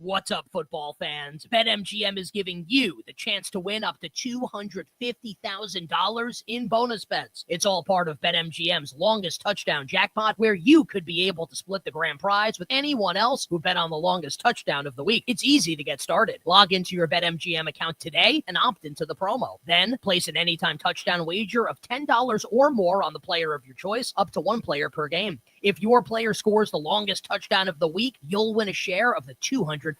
What's up, football fans? BetMGM is giving you the chance to win up to $250,000 in bonus bets. It's all part of BetMGM's longest touchdown jackpot, where you could be able to split the grand prize with anyone else who bet on the longest touchdown of the week. It's easy to get started. Log into your BetMGM account today and opt into the promo. Then place an anytime touchdown wager of $10 or more on the player of your choice, up to one player per game. If your player scores the longest touchdown of the week, you'll win a share of the $250K.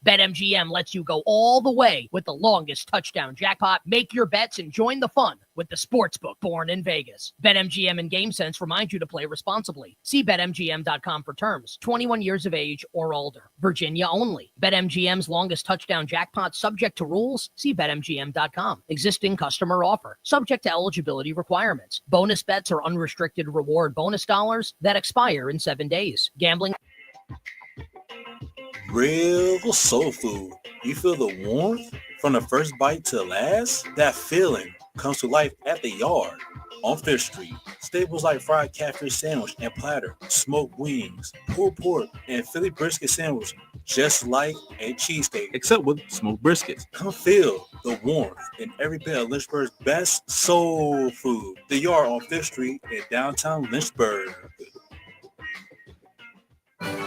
BetMGM lets you go all the way with the longest touchdown jackpot. Make your bets and join the fun with the sportsbook born in Vegas. BetMGM and GameSense remind you to play responsibly. See BetMGM.com for terms. 21 years of age or older. Virginia only. BetMGM's longest touchdown jackpot subject to rules. See BetMGM.com. Existing customer offer. Subject to eligibility requirements. Bonus bets are unrestricted reward bonus dollars that expire in 7 days. Gambling. Real soul food. You feel the warmth from the first bite to the last? That feeling comes to life at the Yard on 5th Street. Staples like fried catfish sandwich and platter, smoked wings, pulled pork, and Philly brisket sandwich, just like a cheesesteak, except with smoked briskets. Come feel the warmth in every bit of Lynchburg's best soul food. The Yard on 5th Street in downtown Lynchburg.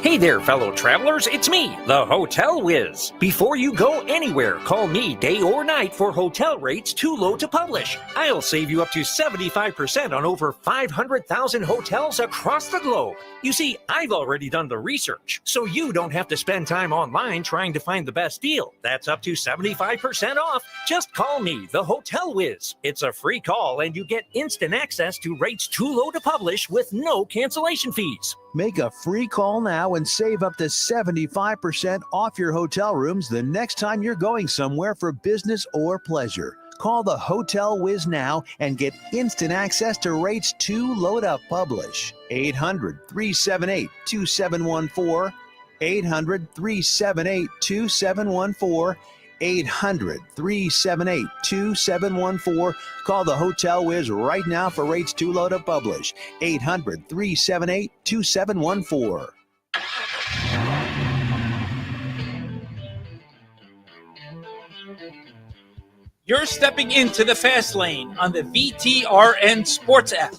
Hey there, fellow travelers. It's me, the Hotel Whiz. Before you go anywhere, call me day or night for hotel rates too low to publish. I'll save you up to 75% on over 500,000 hotels across the globe. You see, I've already done the research, so you don't have to spend time online trying to find the best deal. That's up to 75% off. Just call me, the Hotel Whiz. It's a free call, and you get instant access to rates too low to publish with no cancellation fees. Make a free call now and save up to 75% off your hotel rooms the next time you're going somewhere for business or pleasure. Call the Hotel Whiz now and get instant access to rates too low to publish. 800-378-2714. 800-378-2714. 800-378-2714. Call the Hotel Whiz right now for rates too low to publish. 800-378-2714. You're stepping into the fast lane on the VTRN Sports app.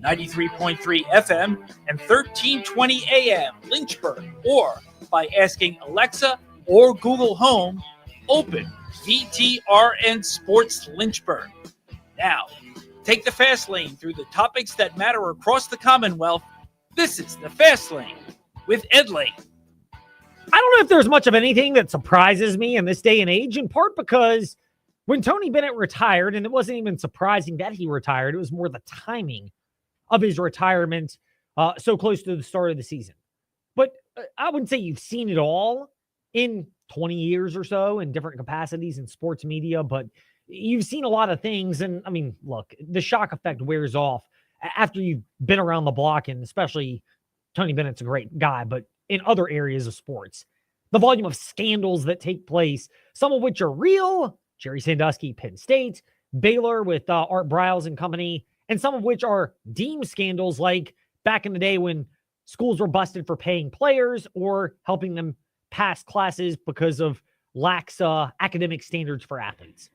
93.3 FM and 1320 AM Lynchburg, or by asking Alexa or Google Home, open VTRN Sports Lynchburg. Now, take the fast lane through the topics that matter across the Commonwealth. This is the Fast Lane with Ed Lane. I don't know if there's much of anything that surprises me in this day and age, in part because when Tony Bennett retired, and it wasn't even surprising that he retired, it was more the timing of his retirement so close to the start of the season. But I wouldn't say you've seen it all in 20 years or so in different capacities in sports media, but you've seen a lot of things. And I mean, look, the shock effect wears off after you've been around the block, and especially Tony Bennett's a great guy, but in other areas of sports, the volume of scandals that take place, some of which are real, Jerry Sandusky, Penn State, Baylor with Art Briles and company, and some of which are deemed scandals, like back in the day when schools were busted for paying players or helping them pass classes because of lax academic standards for athletes.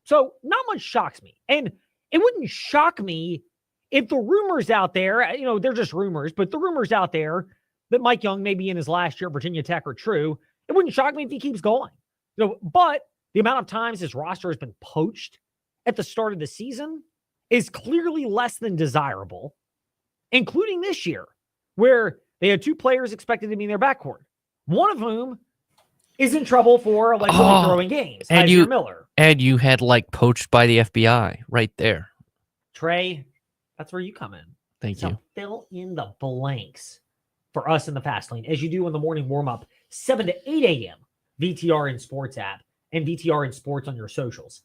So not much shocks me. And it wouldn't shock me if the rumors out there, they're just rumors, but the rumors out there that Mike Young may be in his last year at Virginia Tech are true. It wouldn't shock me if he keeps going. But the amount of times his roster has been poached at the start of the season is clearly less than desirable, including this year, where they had two players expected to be in their backcourt, one of whom is in trouble for allegedly throwing games, Isaiah Miller. And you had poached by the FBI right there. Trey, that's where you come in. Thank you. Fill in the blanks for us in the Fast Lane, as you do in the morning warm-up, 7 to 8 a.m., VTRN Sports app, and VTRN Sports on your socials.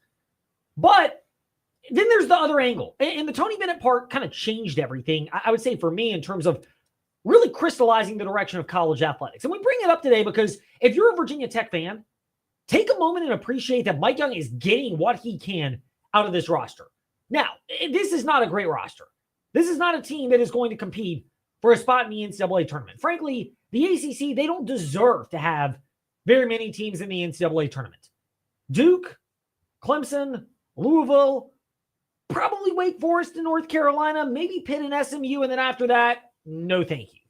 But then there's the other angle. And the Tony Bennett part kind of changed everything, I would say, for me, in terms of really crystallizing the direction of college athletics. And we bring it up today because if you're a Virginia Tech fan, take a moment and appreciate that Mike Young is getting what he can out of this roster. Now, this is not a great roster. This is not a team that is going to compete for a spot in the NCAA tournament. Frankly, the ACC, they don't deserve to have very many teams in the NCAA tournament. Duke, Clemson, Louisville, probably Wake Forest and North Carolina, maybe Pitt and SMU, and then after that, no thank you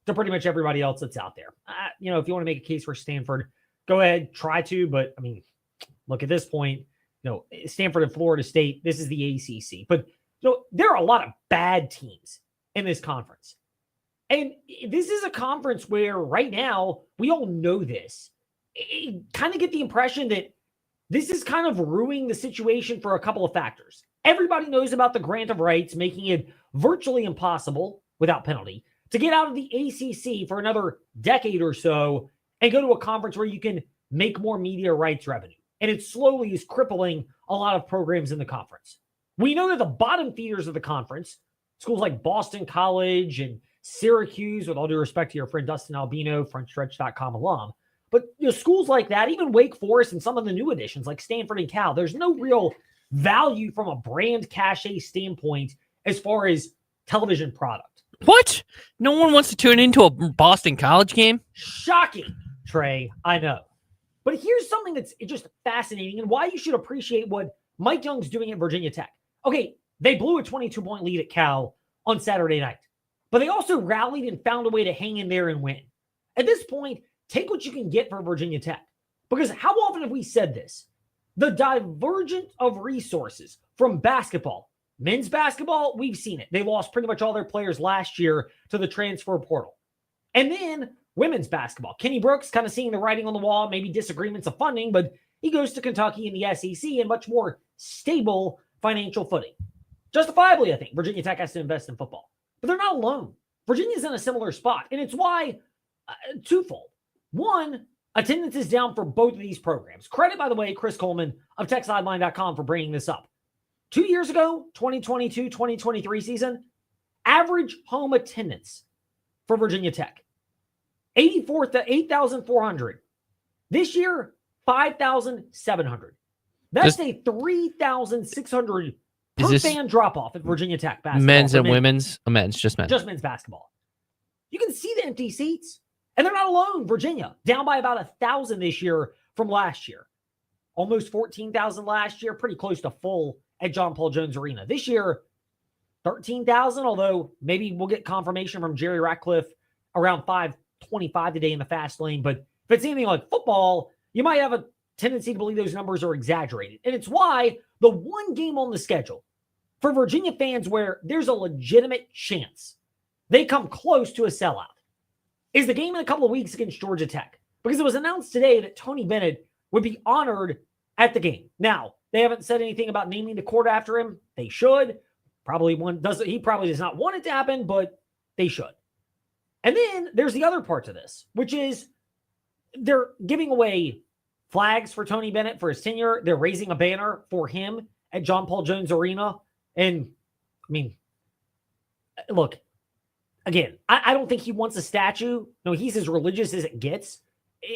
to pretty much everybody else that's out there. If you want to make a case for Stanford, go ahead, try to, but I mean, look, at this point, Stanford and Florida State, this is the ACC, but there are a lot of bad teams in this conference. And this is a conference where right now, we all know this. Kind of get the impression that this is kind of ruining the situation for a couple of factors. Everybody knows about the grant of rights, making it virtually impossible without penalty to get out of the ACC for another decade or so and go to a conference where you can make more media rights revenue. And it slowly is crippling a lot of programs in the conference. We know that the bottom feeders of the conference, schools like Boston College and Syracuse, with all due respect to your friend Dustin Albino, frontstretch.com alum, but schools like that, even Wake Forest and some of the new additions like Stanford and Cal, there's no real value from a brand cachet standpoint as far as television product. What? No one wants to tune into a Boston College game? Shocking, Trey. I know. But here's something that's just fascinating and why you should appreciate what Mike Young's doing at Virginia Tech. Okay, they blew a 22-point lead at Cal on Saturday night, but they also rallied and found a way to hang in there and win. At this point, take what you can get for Virginia Tech. Because how often have we said this? The divergence of resources from basketball. Men's basketball, we've seen it. They lost pretty much all their players last year to the transfer portal. And then women's basketball. Kenny Brooks kind of seeing the writing on the wall, maybe disagreements of funding, but he goes to Kentucky in the SEC in much more stable financial footing. Justifiably, I think, Virginia Tech has to invest in football. But they're not alone. Virginia's in a similar spot, and it's why twofold. One, attendance is down for both of these programs. Credit, by the way, Chris Coleman of TechSideline.com for bringing this up. 2 years ago, 2022-2023 season, average home attendance for Virginia Tech, 8,400. This year, 5,700. That's a 3,600 per fan drop-off at Virginia Tech basketball. Men's and women's? Men's, just men's. Just men's basketball. You can see the empty seats. And they're not alone. Virginia, down by about 1,000 this year from last year. Almost 14,000 last year, pretty close to full at John Paul Jones Arena. This year, 13,000, although maybe we'll get confirmation from Jerry Ratcliffe around 525 today in the fast lane. But if it's anything like football, you might have a tendency to believe those numbers are exaggerated. And it's why the one game on the schedule for Virginia fans where there's a legitimate chance they come close to a sellout is the game in a couple of weeks against Georgia Tech. Because it was announced today that Tony Bennett would be honored at the game. Now, they haven't said anything about naming the court after him. They should. He probably does not want it to happen, but they should. And then there's the other part to this, which is they're giving away flags for Tony Bennett for his tenure. They're raising a banner for him at John Paul Jones Arena. And, I mean, look, again, I don't think he wants a statue. No, he's as religious as it gets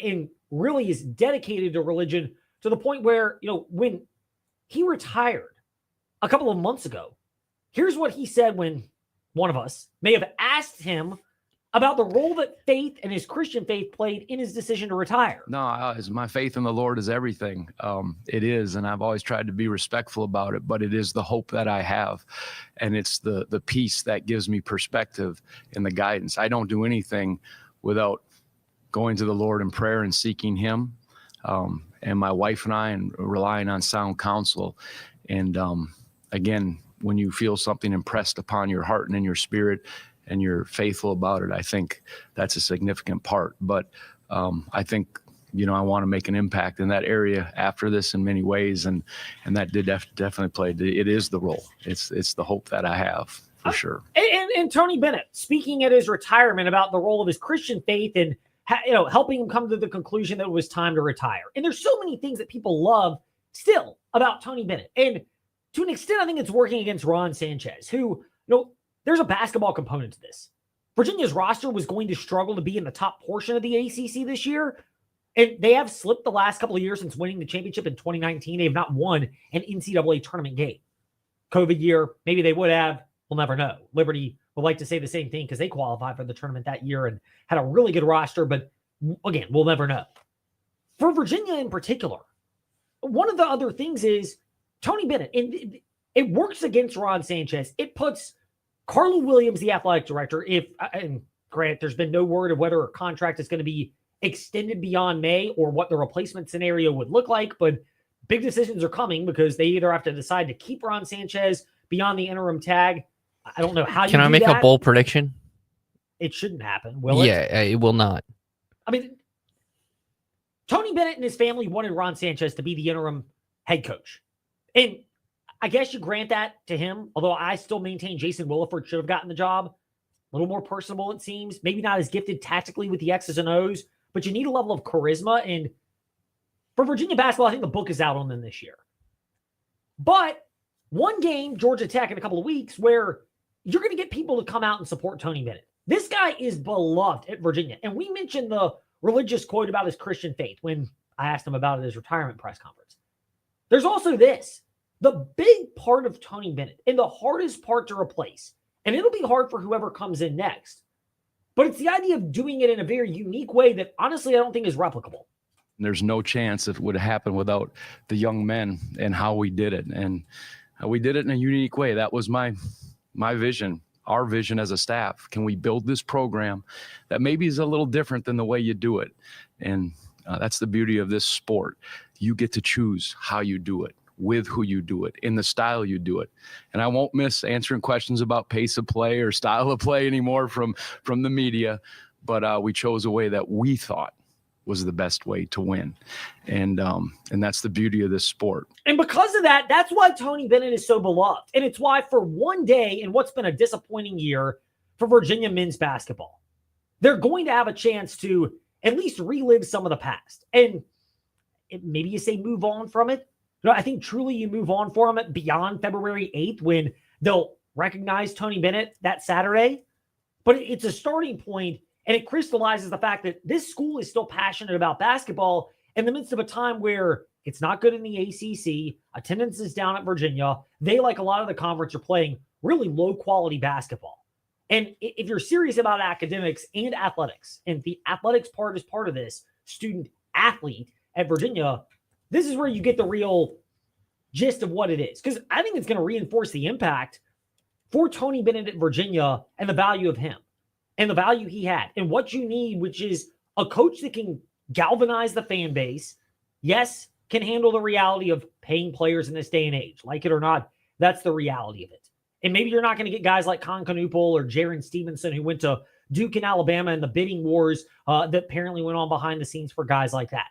and really is dedicated to religion to the point where, when he retired a couple of months ago, here's what he said when one of us may have asked him about the role that faith and his Christian faith played in his decision to retire. No, my faith in the Lord is everything. It is, and I've always tried to be respectful about it, but it is the hope that I have, and it's the peace that gives me perspective and the guidance. I don't do anything without going to the Lord in prayer and seeking him, and my wife and I, and relying on sound counsel. And again, when you feel something impressed upon your heart and in your spirit, and you're faithful about it, I think that's a significant part. But I think, I want to make an impact in that area after this in many ways. And that did definitely play. It is the role. It's the hope that I have for sure. And Tony Bennett, speaking at his retirement about the role of his Christian faith and, helping him come to the conclusion that it was time to retire. And there's so many things that people love still about Tony Bennett. And to an extent, I think it's working against Ron Sanchez, who, there's a basketball component to this. Virginia's roster was going to struggle to be in the top portion of the ACC this year, and they have slipped the last couple of years since winning the championship in 2019. They have not won an NCAA tournament game. COVID year, maybe they would have. We'll never know. Liberty would like to say the same thing because they qualified for the tournament that year and had a really good roster, but again, we'll never know. for Virginia in particular, one of the other things is Tony Bennett, and it works against Ron Sanchez. It puts Carla Williams, the athletic director, and Grant, there's been no word of whether a contract is going to be extended beyond May or what the replacement scenario would look like, but big decisions are coming because they either have to decide to keep Ron Sanchez beyond the interim tag. I don't know how you Can I make that. a bold prediction? It shouldn't happen, will it? Yeah, it will not. I mean, Tony Bennett and his family wanted Ron Sanchez to be the interim head coach. And I guess you grant that to him, although I still maintain Jason Williford should have gotten the job. A little more personable, it seems. Maybe not as gifted tactically with the X's and O's, but you need a level of charisma. And for Virginia basketball, I think the book is out on them this year. But one game, Georgia Tech in a couple of weeks, where you're going to get people to come out and support Tony Bennett. This guy is beloved at Virginia. And we mentioned the religious quote about his Christian faith when I asked him about it at his retirement press conference. There's also this. The big part of Tony Bennett and the hardest part to replace, and it'll be hard for whoever comes in next, but it's the idea of doing it in a very unique way that honestly I don't think is replicable. There's no chance it would happen without the young men and how we did it. And we did it in a unique way. That was my vision, our vision as a staff. Can we build this program that maybe is a little different than the way you do it? And that's the beauty of this sport. You get to choose how you do it, with who you do it, in the style you do it. And I won't miss answering questions about pace of play or style of play anymore from the media, but we chose a way that we thought was the best way to win. And that's the beauty of this sport. And because of that, that's why Tony Bennett is so beloved. And it's why for one day in what's been a disappointing year for Virginia men's basketball, they're going to have a chance to at least relive some of the past. And maybe you say move on from it. No, I think truly you move on from it beyond February 8th when they'll recognize Tony Bennett that Saturday. But it's a starting point, and it crystallizes the fact that this school is still passionate about basketball in the midst of a time where it's not good in the ACC. Attendance is down at Virginia. They, like a lot of the conference, are playing really low-quality basketball. And if you're serious about academics and athletics, and the athletics part is part of this, student-athlete at Virginia, this is where you get the real gist of what it is. Because I think it's going to reinforce the impact for Tony Bennett at Virginia and the value of him and the value he had and what you need, which is a coach that can galvanize the fan base. Yes, can handle the reality of paying players in this day and age. Like it or not, that's the reality of it. And maybe you're not going to get guys like Con Knuppel or Jaron Stevenson who went to Duke and Alabama and the bidding wars that apparently went on behind the scenes for guys like that.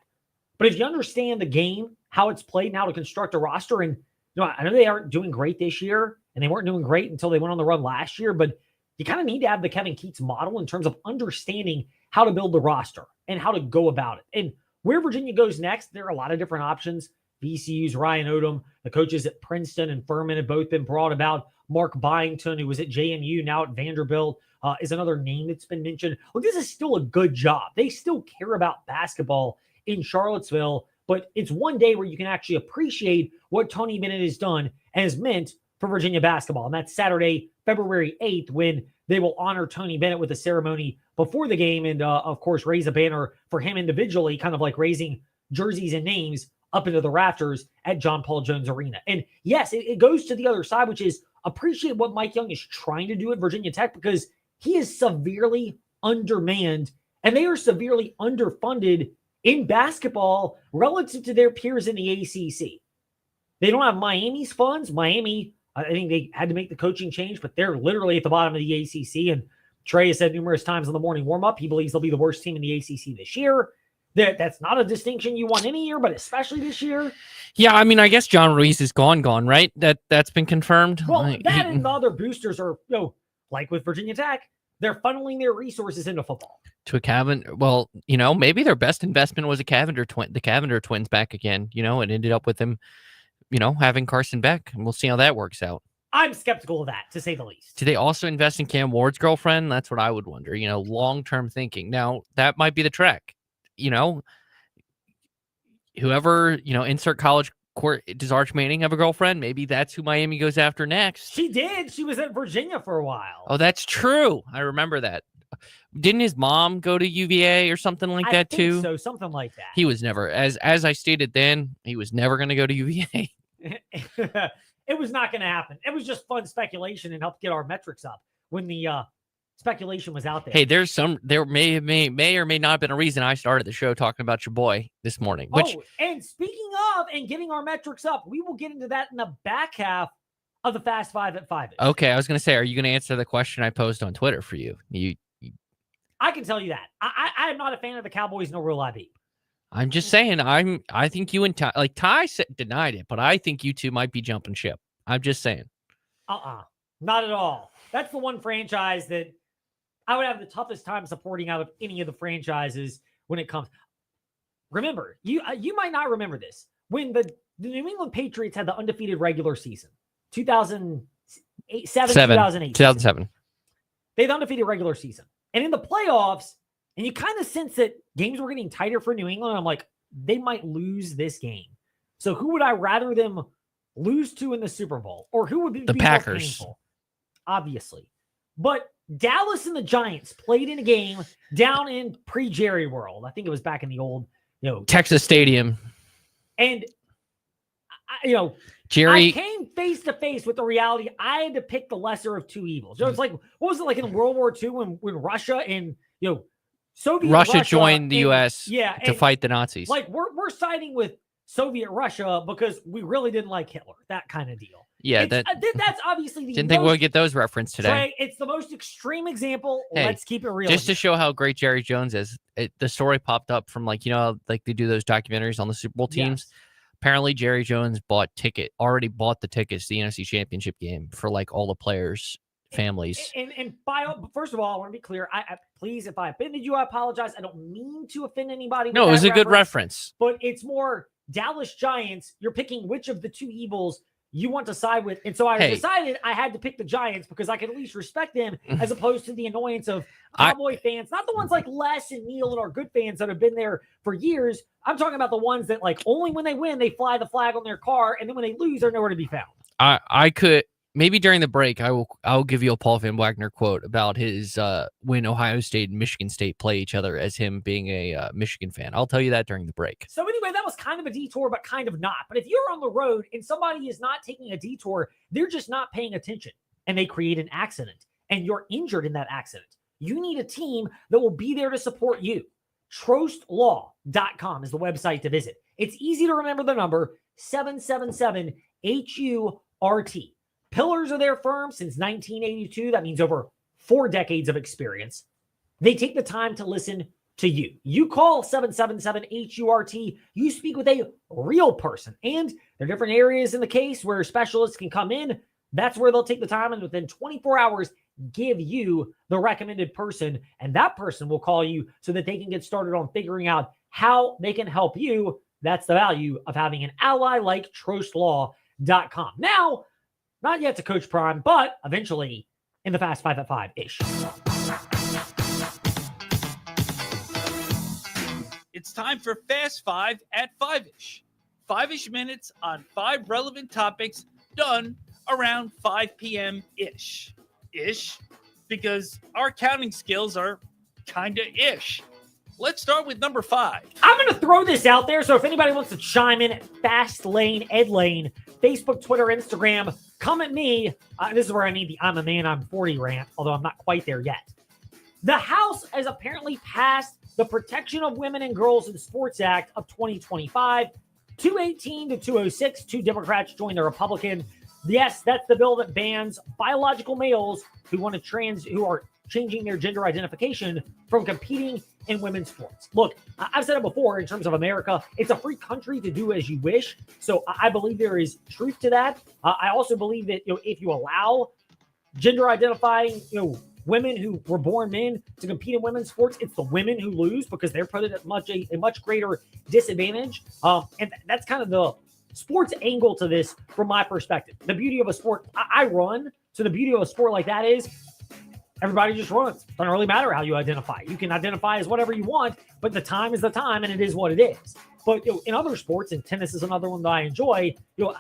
But if you understand the game, how it's played, and how to construct a roster, and I know they aren't doing great this year, and they weren't doing great until they went on the run last year, but you kind of need to have the Kevin Keatts model in terms of understanding how to build the roster and how to go about it. And where Virginia goes next, there are a lot of different options. VCU's Ryan Odom, the coaches at Princeton and Furman have both been brought about. Mark Byington, who was at JMU, now at Vanderbilt, is another name that's been mentioned. Look, this is still a good job. They still care about basketball in Charlottesville, but it's one day where you can actually appreciate what Tony Bennett has done and has meant for Virginia basketball. And that's Saturday, February 8th, when they will honor Tony Bennett with a ceremony before the game and, of course, raise a banner for him individually, kind of like raising jerseys and names up into the rafters at John Paul Jones Arena. And yes, it goes to the other side, which is appreciate what Mike Young is trying to do at Virginia Tech, because he is severely undermanned and they are severely underfunded in basketball relative to their peers in the ACC. They don't have Miami's funds. Miami, I think they had to make the coaching change, but they're literally at the bottom of the ACC. And Trey has said numerous times in the morning warm-up, he believes they'll be the worst team in the ACC this year. That's not a distinction you want any year, but especially this year. Yeah, I mean, I guess John Ruiz is gone, right? That's been confirmed. Well, that and the other boosters are, like with Virginia Tech, they're funneling their resources into football. To a Cavender. Well, maybe their best investment was the Cavender twins back again, and ended up with them, having Carson Beck. And we'll see how that works out. I'm skeptical of that, to say the least. Do they also invest in Cam Ward's girlfriend? That's what I would wonder, long-term thinking. Now, that might be the track. Whoever, insert college court, does Arch Manning have a girlfriend? Maybe that's who Miami goes after next. She did. She was at Virginia for a while. Oh, that's true. I remember that. didn't his mom go to UVA or something like that too? So something like that. He was never, as I stated then, he was never going to go to UVA. It was not going to happen. It was just fun speculation and helped get our metrics up when the speculation was out there. Hey, there may or may not have been a reason I started the show talking about your boy this morning. And speaking of and getting our metrics up, we will get into that in the back half of the Fast Five at 5. Okay, I was going to say, are you going to answer the question I posed on Twitter for you? I can tell you that I am not a fan of the Cowboys no real IB. I'm just saying, I think you and Ty denied it, but I think you two might be jumping ship. I'm just saying. Not at all. That's the one franchise that I would have the toughest time supporting out of any of the franchises when it comes. Remember, you might not remember this. When the New England Patriots had the undefeated regular season, 2007. They had the undefeated regular season. And in the playoffs, and you kind of sense that games were getting tighter for New England. I'm like, they might lose this game. So who would I rather them lose to in the Super Bowl? Or who would be the Packers? Painful? Obviously. But Dallas and the Giants played in a game down in pre-Jerry World. I think it was back in the old, Texas Stadium. And, Jerry I came face to face with the reality. I had to pick the lesser of two evils. It's like, what was it like in World War II when Russia and, Soviet Russia joined the U.S. to fight the Nazis. Like we're siding with Soviet Russia because we really didn't like Hitler. That kind of deal. Yeah, that's obviously the didn't think we'll get those references today. Trey, it's the most extreme example. Hey, let's keep it real. Just to show how great Jerry Jones is, the story popped up from like they do those documentaries on the Super Bowl teams. Yes. Apparently, Jerry Jones already bought the tickets to the NFC Championship game for like all the players' families. And first of all, I want to be clear. I please, if I offended you, I apologize. I don't mean to offend anybody. No, it was a good reference. But it's more Dallas Giants. You're picking which of the two evils you want to side with. And so I decided I had to pick the Giants because I could at least respect them as opposed to the annoyance of Cowboy fans. Not the ones like Les and Neil and our good fans that have been there for years. I'm talking about the ones that like only when they win, they fly the flag on their car. And then when they lose, they're nowhere to be found. I could maybe during the break, I'll give you a Paul Van Wagner quote about his when Ohio State and Michigan State play each other as him being a Michigan fan. I'll tell you that during the break. So anyway, that was kind of a detour, but kind of not. But if you're on the road and somebody is not taking a detour, they're just not paying attention and they create an accident and you're injured in that accident. You need a team that will be there to support you. TrostLaw.com is the website to visit. It's easy to remember the number 777-HURT. Pillars of their firm since 1982. That means over 4 decades of experience. They take the time to listen to you. You call 777-HURT. You speak with a real person. And there are different areas in the case where specialists can come in. That's where they'll take the time and within 24 hours, give you the recommended person. And that person will call you so that they can get started on figuring out how they can help you. That's the value of having an ally like TrostLaw.com. Now, not yet to Coach Prime, but eventually in the Fast 5 at 5-ish. It's time for Fast 5 at 5-ish. 5-ish minutes on 5 relevant topics done around 5 p.m.-ish. Ish, because our counting skills are kind of ish. Let's start with number 5. I'm going to throw this out there, so if anybody wants to chime in, Fast Lane, Ed Lane, Facebook, Twitter, Instagram, come at me. This is where I need the I'm a man, I'm 40 rant, although I'm not quite there yet. The House has apparently passed the Protection of Women and Girls in Sports Act of 2025, 218 to 206. 2 Democrats joined the Republican. Yes, that's the bill that bans biological males who are changing their gender identification from competing in women's sports. Look, I've said it before in terms of America, it's a free country to do as you wish. So I believe there is truth to that. I also believe that if you allow gender identifying women who were born men to compete in women's sports, it's the women who lose because they're put at a much greater disadvantage. And that's kind of the sports angle to this from my perspective. The beauty of a sport, I run. So the beauty of a sport like that is everybody just runs. Doesn't really matter how you identify. You can identify as whatever you want, but the time is the time and it is what it is. But in other sports, and tennis is another one that I enjoy,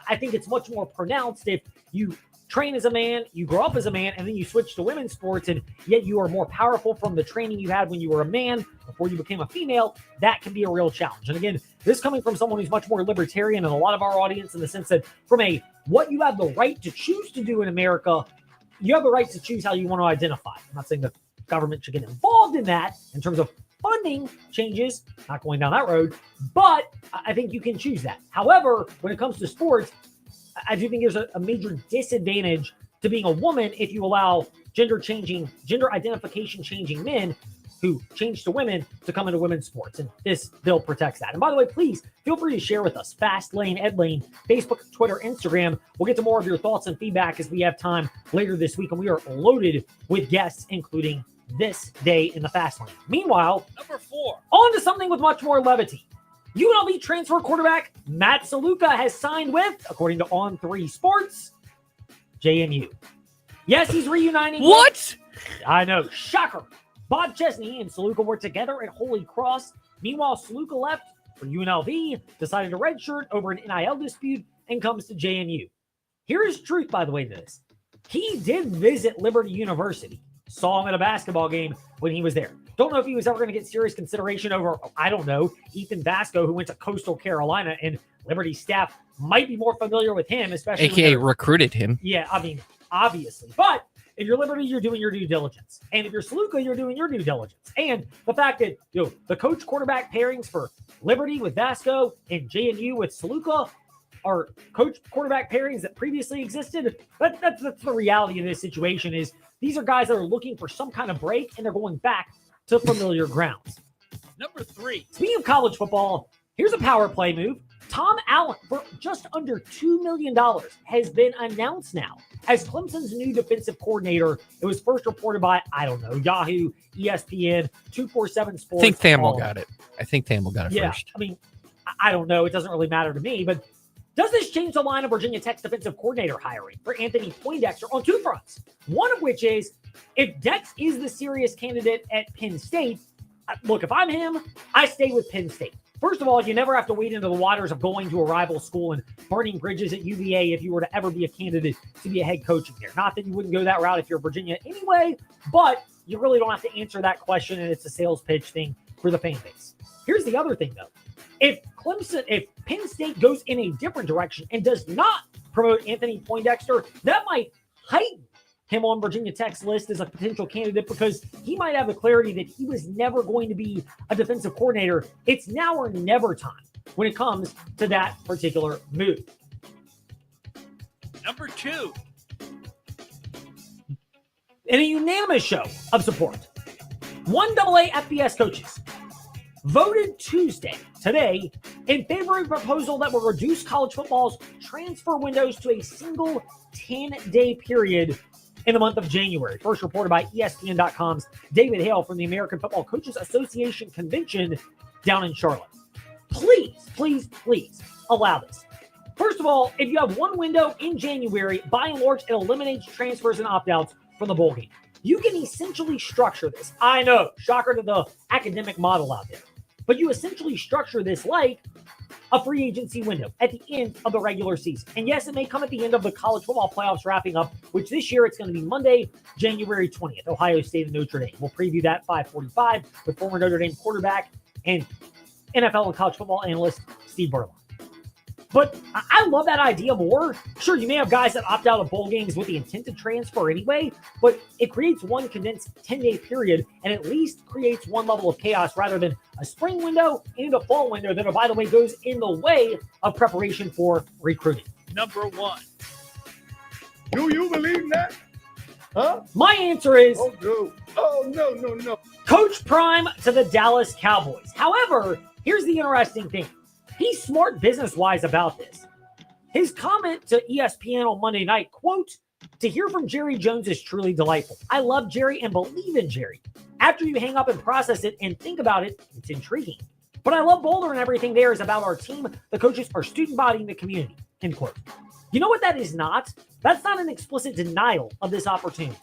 I think it's much more pronounced if you train as a man, you grow up as a man, and then you switch to women's sports, and yet you are more powerful from the training you had when you were a man before you became a female, that can be a real challenge. And again, this coming from someone who's much more libertarian than a lot of our audience, in the sense that from a what you have the right to choose to do in America, you have the right to choose how you want to identify. I'm not saying the government should get involved in that in terms of funding changes, not going down that road, but I think you can choose that. However, when it comes to sports, I do think there's a major disadvantage to being a woman if you allow gender identification changing men who change to women to come into women's sports. And this bill protects that. And by the way, please feel free to share with us. Fast Lane, Ed Lane, Facebook, Twitter, Instagram. We'll get to more of your thoughts and feedback as we have time later this week. And we are loaded with guests, including this day in the Fast Lane. Meanwhile, Number 4. on to something with much more levity. UNLV transfer quarterback Matt Saluka has signed with, according to On3 Sports, JMU. Yes, he's reuniting. What? I know, shocker. Bob Chesney and Saluka were together at Holy Cross. Meanwhile, Saluka left for UNLV, decided to redshirt over an NIL dispute, and comes to JMU. Here is truth, by the way, to this. He did visit Liberty University. Saw him at a basketball game when he was there. Don't know if he was ever going to get serious consideration over, I don't know, Ethan Vasco, who went to Coastal Carolina, and Liberty staff might be more familiar with him, especially AKA recruited him. Yeah, I mean, obviously. But if you're Liberty, you're doing your due diligence. And if you're Saluka, you're doing your due diligence. And the fact that, the coach quarterback pairings for Liberty with Vasco and JNU with Saluka are coach quarterback pairings that previously existed. That's the reality of this situation is these are guys that are looking for some kind of break, and they're going back to familiar grounds. Number 3. Speaking of college football, here's a power play move. Tom Allen, for just under $2 million, has been announced now as Clemson's new defensive coordinator. It was first reported by, Yahoo, ESPN, 247 Sports. I think Thamel got it. Yeah, first. I mean, I don't know. It doesn't really matter to me, but does this change the line of Virginia Tech's defensive coordinator hiring for Anthony Poindexter on two fronts? One of which is, if Dex is the serious candidate at Penn State, look, if I'm him, I stay with Penn State. First of all, you never have to wade into the waters of going to a rival school and burning bridges at UVA if you were to ever be a candidate to be a head coach in there. Not that you wouldn't go that route if you're Virginia anyway, but you really don't have to answer that question, and it's a sales pitch thing for the fan base. Here's the other thing, though. If Penn State goes in a different direction and does not promote Anthony Poindexter, that might heighten him on Virginia Tech's list as a potential candidate, because he might have the clarity that he was never going to be a defensive coordinator. It's now or never time when it comes to that particular move. Number 2. In a unanimous show of support, 1AA FBS coaches voted today, in favor of a proposal that will reduce college football's transfer windows to a single 10-day period in the month of January. First reported by ESPN.com's David Hale from the American Football Coaches Association convention down in Charlotte. Please allow this. First of all, if you have one window in January, by and large, it eliminates transfers and opt-outs from the bowl game. You can essentially structure this. I know, shocker to the academic model out there. But you essentially structure this like a free agency window at the end of the regular season. And yes, it may come at the end of the college football playoffs wrapping up, which this year it's going to be Monday, January 20th, Ohio State and Notre Dame. We'll preview that 5:45 with former Notre Dame quarterback and NFL and college football analyst Steve Beuerlein. But I love that idea more. Sure, you may have guys that opt out of bowl games with the intent to transfer anyway, but it creates one condensed 10-day period and at least creates one level of chaos rather than a spring window and a fall window that, by the way, goes in the way of preparation for recruiting. Number 1. Do you believe that? Huh? My answer is No. Coach Prime to the Dallas Cowboys. However, here's the interesting thing. He's smart business-wise about this. His comment to ESPN on Monday night, quote, "To hear from Jerry Jones is truly delightful. I love Jerry and believe in Jerry. After you hang up and process it and think about it, it's intriguing. But I love Boulder and everything there is about our team, the coaches, our student body, and the community," end quote. You know what that is not? That's not an explicit denial of this opportunity.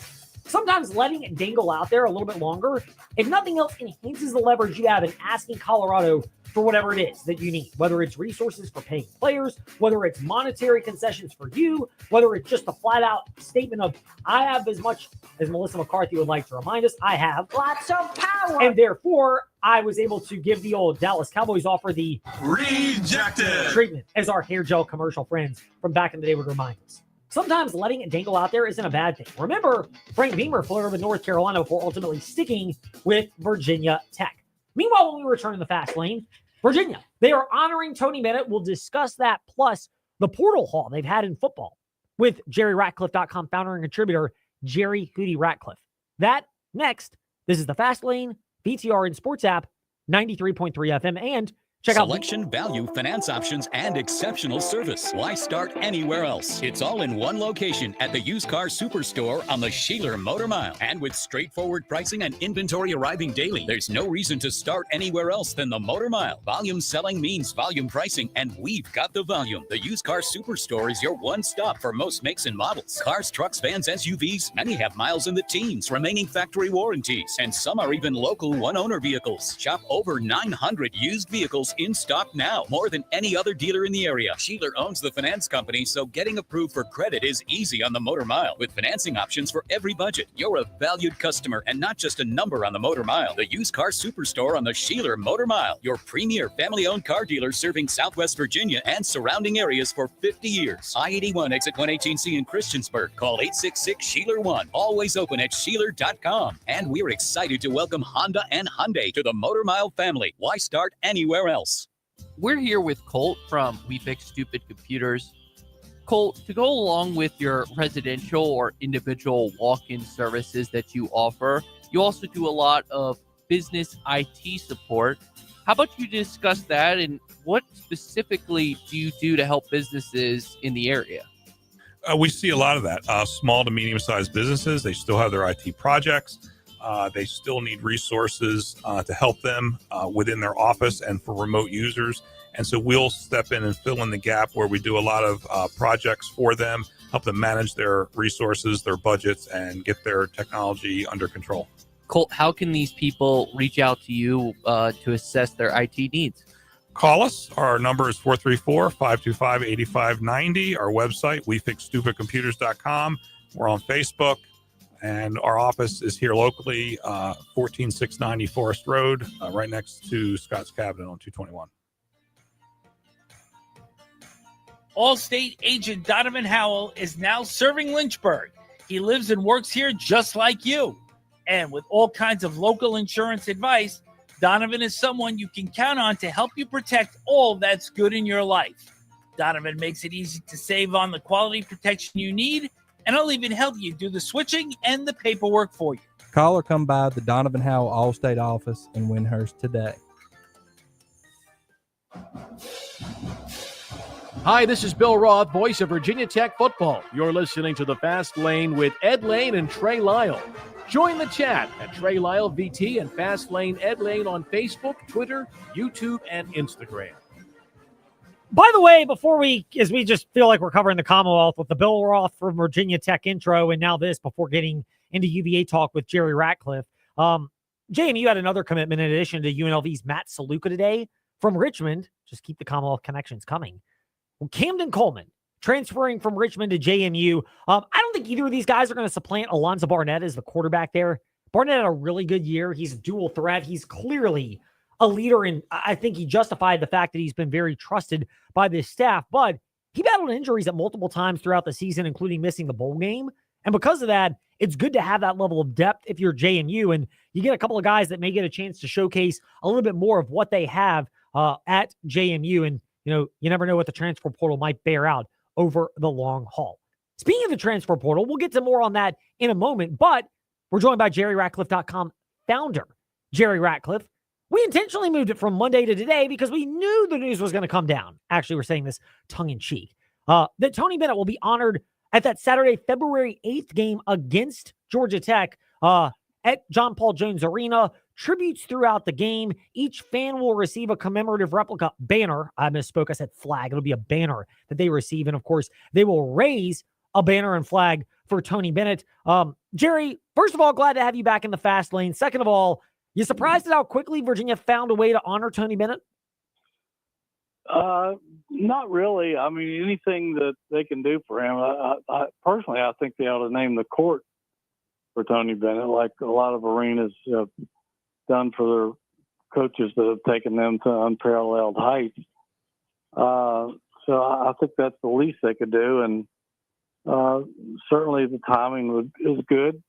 Sometimes letting it dangle out there a little bit longer, if nothing else, enhances the leverage you have in asking Colorado for whatever it is that you need, whether it's resources for paying players, whether it's monetary concessions for you, whether it's just a flat out statement of, I have as much as Melissa McCarthy would like to remind us, I have lots of power. And therefore, I was able to give the old Dallas Cowboys offer the Rejected treatment, as our hair gel commercial friends from back in the day would remind us. Sometimes letting it dangle out there isn't a bad thing. Remember, Frank Beamer flirted with North Carolina before ultimately sticking with Virginia Tech. Meanwhile, when we return in the fast lane, Virginia, they are honoring Tony Bennett. We'll discuss that plus the portal haul they've had in football with JerryRatcliffe.com founder and contributor Jerry Hootie Ratcliffe. That next. This is the Fast Lane, VTR and Sports app, 93.3 FM, and check out selection, value, finance options, and exceptional service. Why start anywhere else? It's all in one location at the Used Car Superstore on the Sheeler Motor Mile. And with straightforward pricing and inventory arriving daily, there's no reason to start anywhere else than the Motor Mile. Volume selling means volume pricing, and we've got the volume. The Used Car Superstore is your one stop for most makes and models. Cars, trucks, vans, SUVs, many have miles in the teens, remaining factory warranties, and some are even local one-owner vehicles. Shop over 900 used vehicles in stock now, more than any other dealer in the area. Sheeler owns the finance company, so getting approved for credit is easy on the Motor Mile. With financing options for every budget, you're a valued customer and not just a number on the Motor Mile. The Used Car Superstore on the Sheeler Motor Mile, your premier family-owned car dealer serving Southwest Virginia and surrounding areas for 50 years. I-81 exit 118C in Christiansburg. Call 866-SHEELER1. Always open at Sheeler.com. And we're excited to welcome Honda and Hyundai to the Motor Mile family. Why start anywhere else? We're here with Colt from We Fix Stupid Computers. Colt, to go along with your residential or individual walk-in services that you offer, you also do a lot of business IT support. How about you discuss that, and what specifically do you do to help businesses in the area? We see a lot of that. Small to medium-sized businesses, they still have their IT projects. They still need resources to help them within their office and for remote users. And so we'll step in and fill in the gap where we do a lot of projects for them, help them manage their resources, their budgets, and get their technology under control. Colt, how can these people reach out to you to assess their IT needs? Call us. Our number is 434-525-8590. Our website, wefixstupidcomputers.com. We're on Facebook. And our office is here locally, 14690 Forest Road, right next to Scott's Cabinet on 221. Allstate agent Donovan Howell is now serving Lynchburg. He lives and works here just like you. And with all kinds of local insurance advice, Donovan is someone you can count on to help you protect all that's good in your life. Donovan makes it easy to save on the quality protection you need, and I'll even help you do the switching and the paperwork for you. Call or come by the Donovan Howell Allstate office in Windhurst today. Hi, this is Bill Roth, voice of Virginia Tech football. You're listening to The Fast Lane with Ed Lane and Trey Lyle. Join the chat at Trey Lyle VT and Fast Lane Ed Lane on Facebook, Twitter, YouTube, and Instagram. By the way, as we just feel like we're covering the Commonwealth with the Bill Roth from Virginia Tech intro, and now this before getting into UVA talk with Jerry Ratcliffe. JMU had another commitment in addition to UNLV's Matt Saluka today from Richmond. Just keep the Commonwealth connections coming. Well, Camden Coleman transferring from Richmond to JMU. I don't think either of these guys are going to supplant Alonzo Barnett as the quarterback there. Barnett had a really good year. He's a dual threat. He's clearly a leader, and I think he justified the fact that he's been very trusted by this staff, but he battled injuries at multiple times throughout the season, including missing the bowl game. And because of that, it's good to have that level of depth if you're JMU, and you get a couple of guys that may get a chance to showcase a little bit more of what they have at JMU. And, you never know what the transfer portal might bear out over the long haul. Speaking of the transfer portal, we'll get to more on that in a moment, but we're joined by JerryRatcliffe.com founder, Jerry Ratcliffe. We intentionally moved it from Monday to today because we knew the news was going to come down. Actually, we're saying this tongue-in-cheek. That Tony Bennett will be honored at that Saturday, February 8th game against Georgia Tech at John Paul Jones Arena. Tributes throughout the game. Each fan will receive a commemorative replica banner. I misspoke. I said flag. It'll be a banner that they receive. And, of course, they will raise a banner and flag for Tony Bennett. Jerry, first of all, glad to have you back in the fast lane. Second of all, you surprised at how quickly Virginia found a way to honor Tony Bennett? Not really. I mean, anything that they can do for him. I personally, I think they ought to name the court for Tony Bennett, like a lot of arenas have done for their coaches that have taken them to unparalleled heights. So I think that's the least they could do, and certainly the timing is good.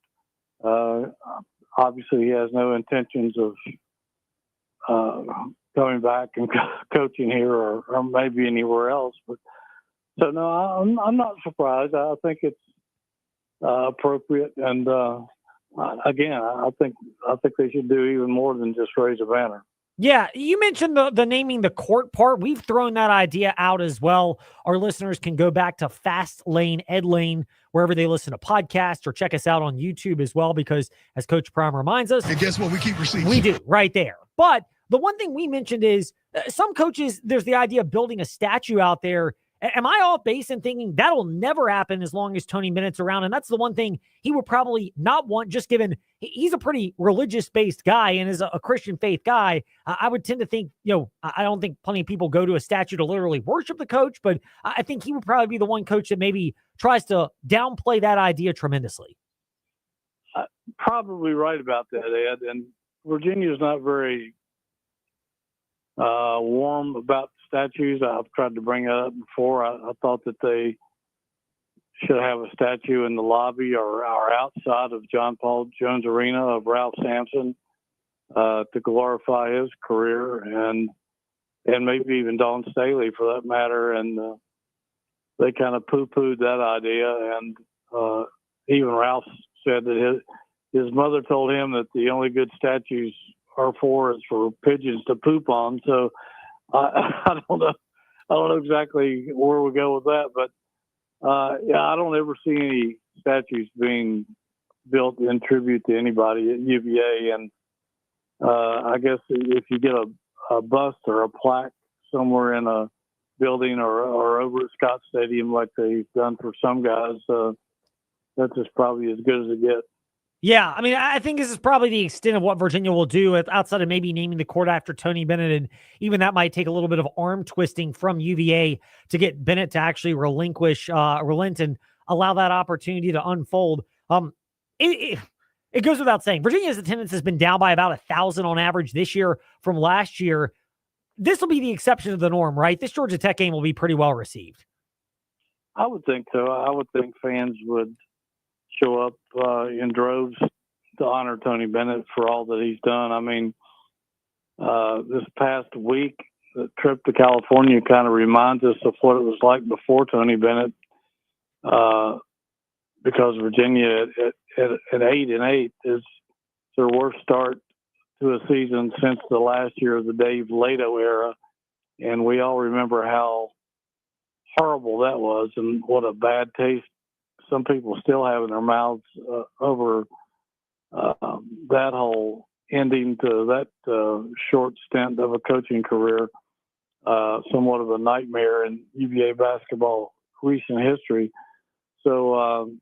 Obviously, he has no intentions of coming back and coaching here or maybe anywhere else. But so no, I'm not surprised. I think it's appropriate, and again, I think they should do even more than just raise a banner. Yeah, you mentioned the naming the court part. We've thrown that idea out as well. Our listeners can go back to Fast Lane, Ed Lane, wherever they listen to podcasts, or check us out on YouTube as well, because as Coach Prime reminds us, And guess what? We keep receipts. we do right there. But the one thing we mentioned is some coaches, there's the idea of building a statue out there. Am I off base in thinking that'll never happen as long as Tony Bennett's around? And that's the one thing he would probably not want, just given he's a pretty religious-based guy and is a Christian faith guy. I would tend to think, I don't think plenty of people go to a statue to literally worship the coach, but I think he would probably be the one coach that maybe tries to downplay that idea tremendously. Probably right about that, Ed. And Virginia's not very warm about statues. I've tried to bring that up before. I thought that they should have a statue in the lobby or outside of John Paul Jones Arena of Ralph Sampson to glorify his career, and maybe even Don Staley for that matter. And they kind of poo-pooed that idea, and even Ralph said that his mother told him that the only good statues are for pigeons to poop on. So I don't know exactly where we go with that, but yeah, I don't ever see any statues being built in tribute to anybody at UVA. And I guess if you get a bust or a plaque somewhere in a building or over at Scott Stadium like they've done for some guys, that's just probably as good as it gets. Yeah, I mean, I think this is probably the extent of what Virginia will do outside of maybe naming the court after Tony Bennett, and even that might take a little bit of arm twisting from UVA to get Bennett to actually relent and allow that opportunity to unfold. It goes without saying, Virginia's attendance has been down by about 1,000 on average this year from last year. This will be the exception to the norm, right? This Georgia Tech game will be pretty well received. I would think so. I would think fans would show up in droves to honor Tony Bennett for all that he's done. I mean, this past week, the trip to California kind of reminds us of what it was like before Tony Bennett, because Virginia at 8-8 is their worst start to a season since the last year of the Dave Lato era. And we all remember how horrible that was and what a bad taste some people still have in their mouths over that whole ending to that short stint of a coaching career, somewhat of a nightmare in UVA basketball recent history. So,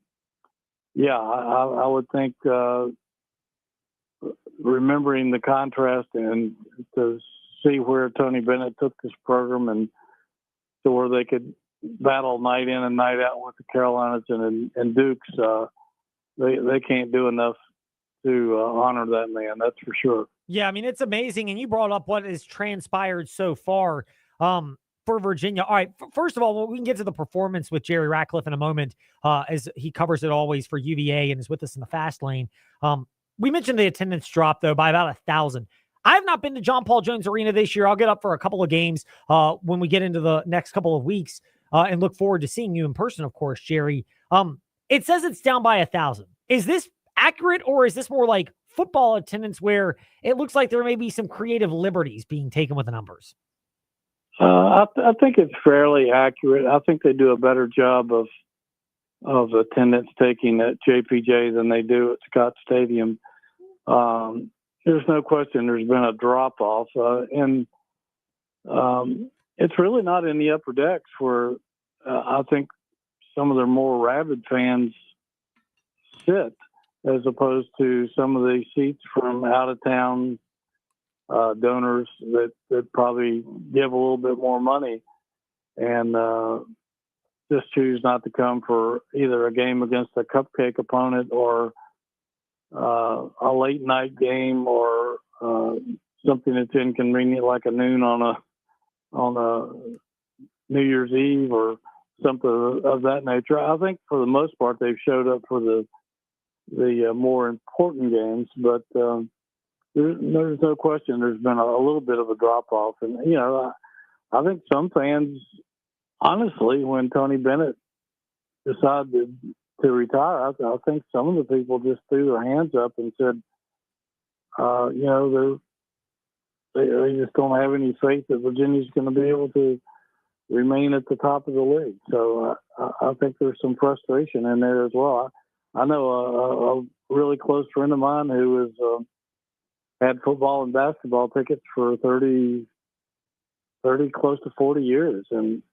yeah, I would think remembering the contrast and to see where Tony Bennett took this program and to where they could battle night in and night out with the Carolinas and Dukes, they can't do enough to honor that man. That's for sure. Yeah, I mean, it's amazing. And you brought up what has transpired so far for Virginia. All right, first of all, we can get to the performance with Jerry Ratcliffe in a moment, as he covers it always for UVA and is with us in the fast lane. We mentioned the attendance drop, though, by about 1,000. I have not been to John Paul Jones Arena this year. I'll get up for a couple of games when we get into the next couple of weeks. And look forward to seeing you in person, of course, Jerry. It says it's down by 1,000. Is this accurate, or is this more like football attendance where it looks like there may be some creative liberties being taken with the numbers? I think it's fairly accurate. I think they do a better job of attendance taking at JPJ than they do at Scott Stadium. There's no question there's been a drop-off. And it's really not in the upper decks where I think some of their more rabid fans sit, as opposed to some of the seats from out of town donors that probably give a little bit more money and just choose not to come for either a game against a cupcake opponent or a late night game or something that's inconvenient like a noon on a New Year's Eve or something of that nature. I think for the most part they've showed up for the more important games, but there's no question there's been a little bit of a drop off, and I think some fans, honestly, when Tony Bennett decided to retire, I think some of the people just threw their hands up and said, they just don't have any faith that Virginia's going to be able to remain at the top of the league. So I think there's some frustration in there as well. I know a really close friend of mine who has had football and basketball tickets for 30, close to 40 years. And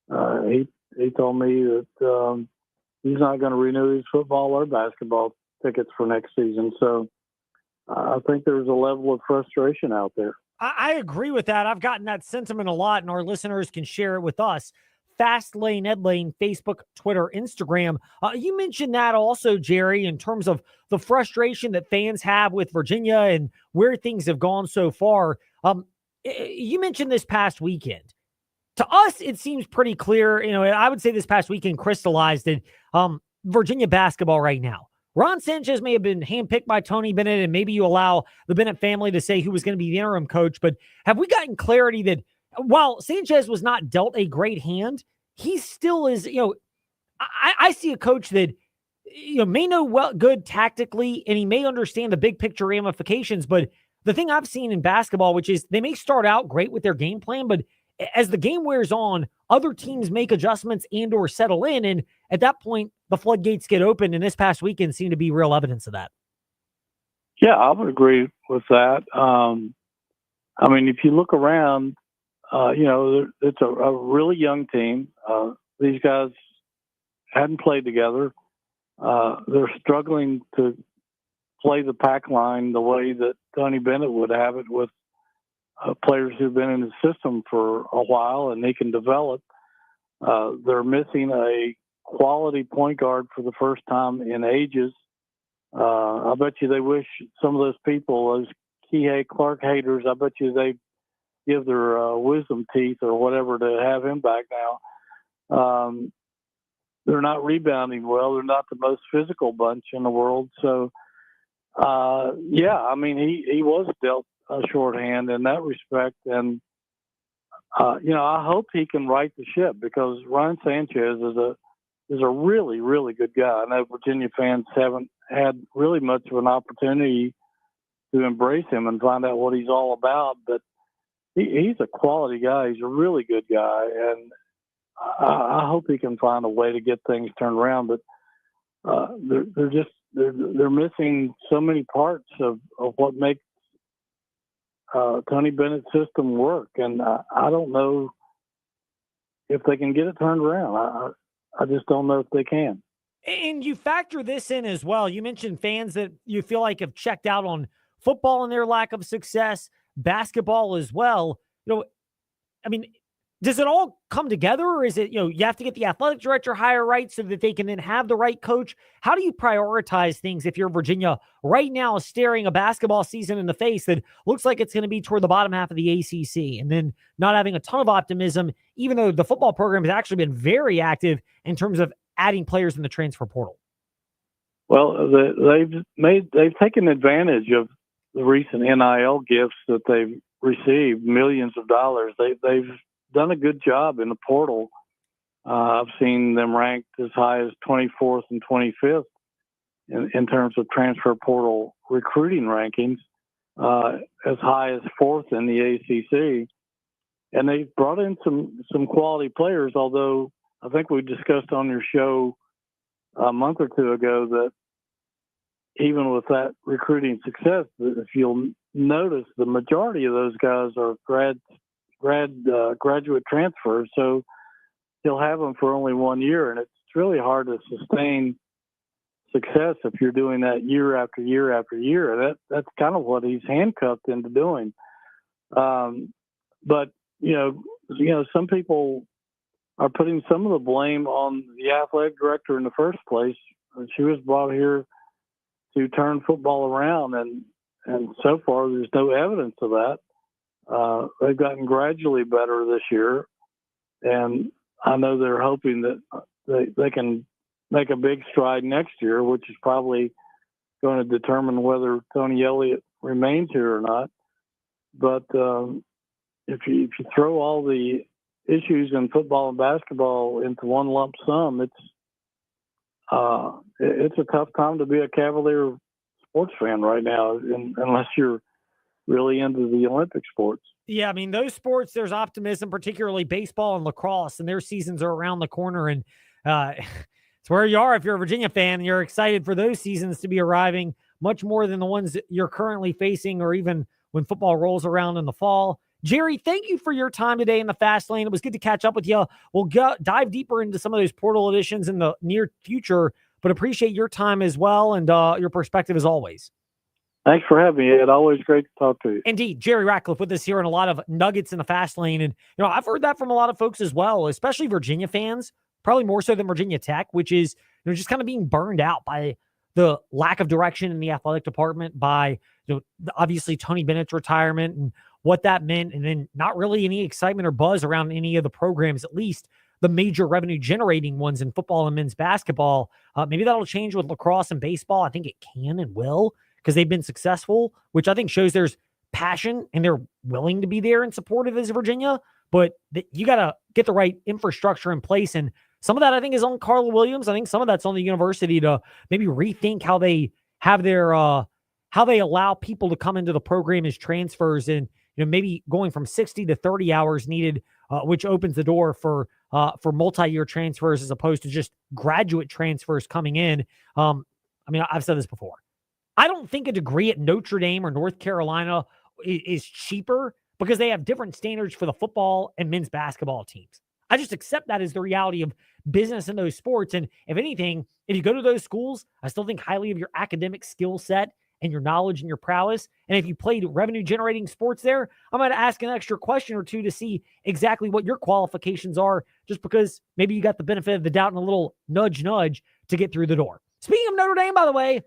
he told me that he's not going to renew his football or basketball tickets for next season. So I think there's a level of frustration out there. I agree with that. I've gotten that sentiment a lot, and our listeners can share it with us. Fast Lane, Ed Lane, Facebook, Twitter, Instagram. You mentioned that also, Jerry, in terms of the frustration that fans have with Virginia and where things have gone so far. You mentioned this past weekend. To us, it seems pretty clear. I would say this past weekend crystallized it. Virginia basketball right now. Ron Sanchez may have been handpicked by Tony Bennett, and maybe you allow the Bennett family to say who was going to be the interim coach. But have we gotten clarity that while Sanchez was not dealt a great hand, he still is, I see a coach that, may know good tactically, and he may understand the big picture ramifications. But the thing I've seen in basketball, which is they may start out great with their game plan, but as the game wears on, other teams make adjustments and or settle in. And at that point, the floodgates get open. And this past weekend seemed to be real evidence of that. Yeah, I would agree with that. If you look around, it's a really young team. These guys hadn't played together. They're struggling to play the pack line the way that Tony Bennett would have it with players who've been in the system for a while and they can develop. They're missing a quality point guard for the first time in ages. I bet you they wish some of those people, those Kihei Clark haters, I bet you they give their wisdom teeth or whatever to have him back now. They're not rebounding well. They're not the most physical bunch in the world. So, he was dealt a shorthand in that respect. And, I hope he can right the ship because Ryan Sanchez is a really, really good guy. I know Virginia fans haven't had really much of an opportunity to embrace him and find out what he's all about, but he's a quality guy. He's a really good guy, and I hope he can find a way to get things turned around. But they're missing so many parts of what makes Tony Bennett's system work, and I don't know if they can get it turned around. I just don't know if they can. And you factor this in as well. You mentioned fans that you feel like have checked out on football and their lack of success, basketball as well. Does it all come together, or is it, you have to get the athletic director hire right so that they can then have the right coach? How do you prioritize things if you're Virginia right now staring a basketball season in the face that looks like it's going to be toward the bottom half of the ACC and then not having a ton of optimism, even though the football program has actually been very active in terms of adding players in the transfer portal? Well, they've taken advantage of the recent NIL gifts that they've received, millions of dollars. They've done a good job in the portal. I've seen them ranked as high as 24th and 25th in terms of transfer portal recruiting rankings, as high as 4th in the ACC. And they've brought in some quality players, although I think we discussed on your show a month or two ago that even with that recruiting success, if you'll notice, the majority of those guys are graduate transfers. So he'll have them for only 1 year, and it's really hard to sustain success if you're doing that year after year after year. That's kind of what he's handcuffed into doing. But some people are putting some of the blame on the athletic director in the first place. She was brought here to turn football around, and so far there's no evidence of that. They've gotten gradually better this year, and I know they're hoping that they can make a big stride next year, which is probably going to determine whether Tony Elliott remains here or not. But if you throw all the issues in football and basketball into one lump sum, it's a tough time to be a Cavalier sports fan right now, unless you're really into the Olympic sports. Yeah, I mean, those sports, there's optimism, particularly baseball and lacrosse, and their seasons are around the corner. And it's where you are if you're a Virginia fan, and you're excited for those seasons to be arriving much more than the ones that you're currently facing, or even when football rolls around in the fall. Jerry, thank you for your time today in the Fast Lane. It was good to catch up with you. We'll dive deeper into some of those portal editions in the near future, but appreciate your time as well and your perspective as always. Thanks for having me, Ed. Always great to talk to you. Indeed. Jerry Ratcliffe with us here in a lot of nuggets in the Fast Lane. And, I've heard that from a lot of folks as well, especially Virginia fans, probably more so than Virginia Tech, which is, just kind of being burned out by the lack of direction in the athletic department, by, obviously Tony Bennett's retirement and what that meant. And then not really any excitement or buzz around any of the programs, at least the major revenue generating ones in football and men's basketball. Maybe that'll change with lacrosse and baseball. I think it can and will, because they've been successful, which I think shows there's passion and they're willing to be there and supportive as Virginia. But you got to get the right infrastructure in place. And some of that, I think, is on Carla Williams. I think some of that's on the university to maybe rethink how they have their, how they allow people to come into the program as transfers, and, maybe going from 60 to 30 hours needed, which opens the door for multi-year transfers as opposed to just graduate transfers coming in. I've said this before. I don't think a degree at Notre Dame or North Carolina is cheaper because they have different standards for the football and men's basketball teams. I just accept that as the reality of business in those sports. And if anything, if you go to those schools, I still think highly of your academic skill set and your knowledge and your prowess. And if you played revenue generating sports there, I might ask an extra question or two to see exactly what your qualifications are, just because maybe you got the benefit of the doubt and a little nudge to get through the door. Speaking of Notre Dame, by the way,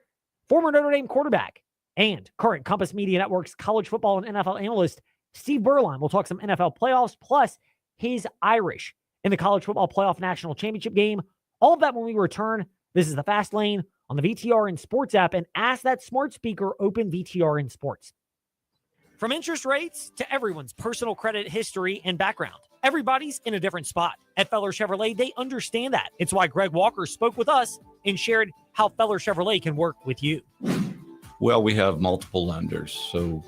former Notre Dame quarterback and current Compass Media Network's college football and NFL analyst, Steve Beuerlein, will talk some NFL playoffs, plus his Irish in the college football playoff national championship game. All of that when we return. This is the Fast Lane on the VTRN Sports app, and ask that smart speaker open VTRN Sports. From interest rates to everyone's personal credit history and background, everybody's in a different spot. At Feller Chevrolet, they understand that. It's why Greg Walker spoke with us and shared how Feller Chevrolet can work with you. Well, we have multiple lenders, so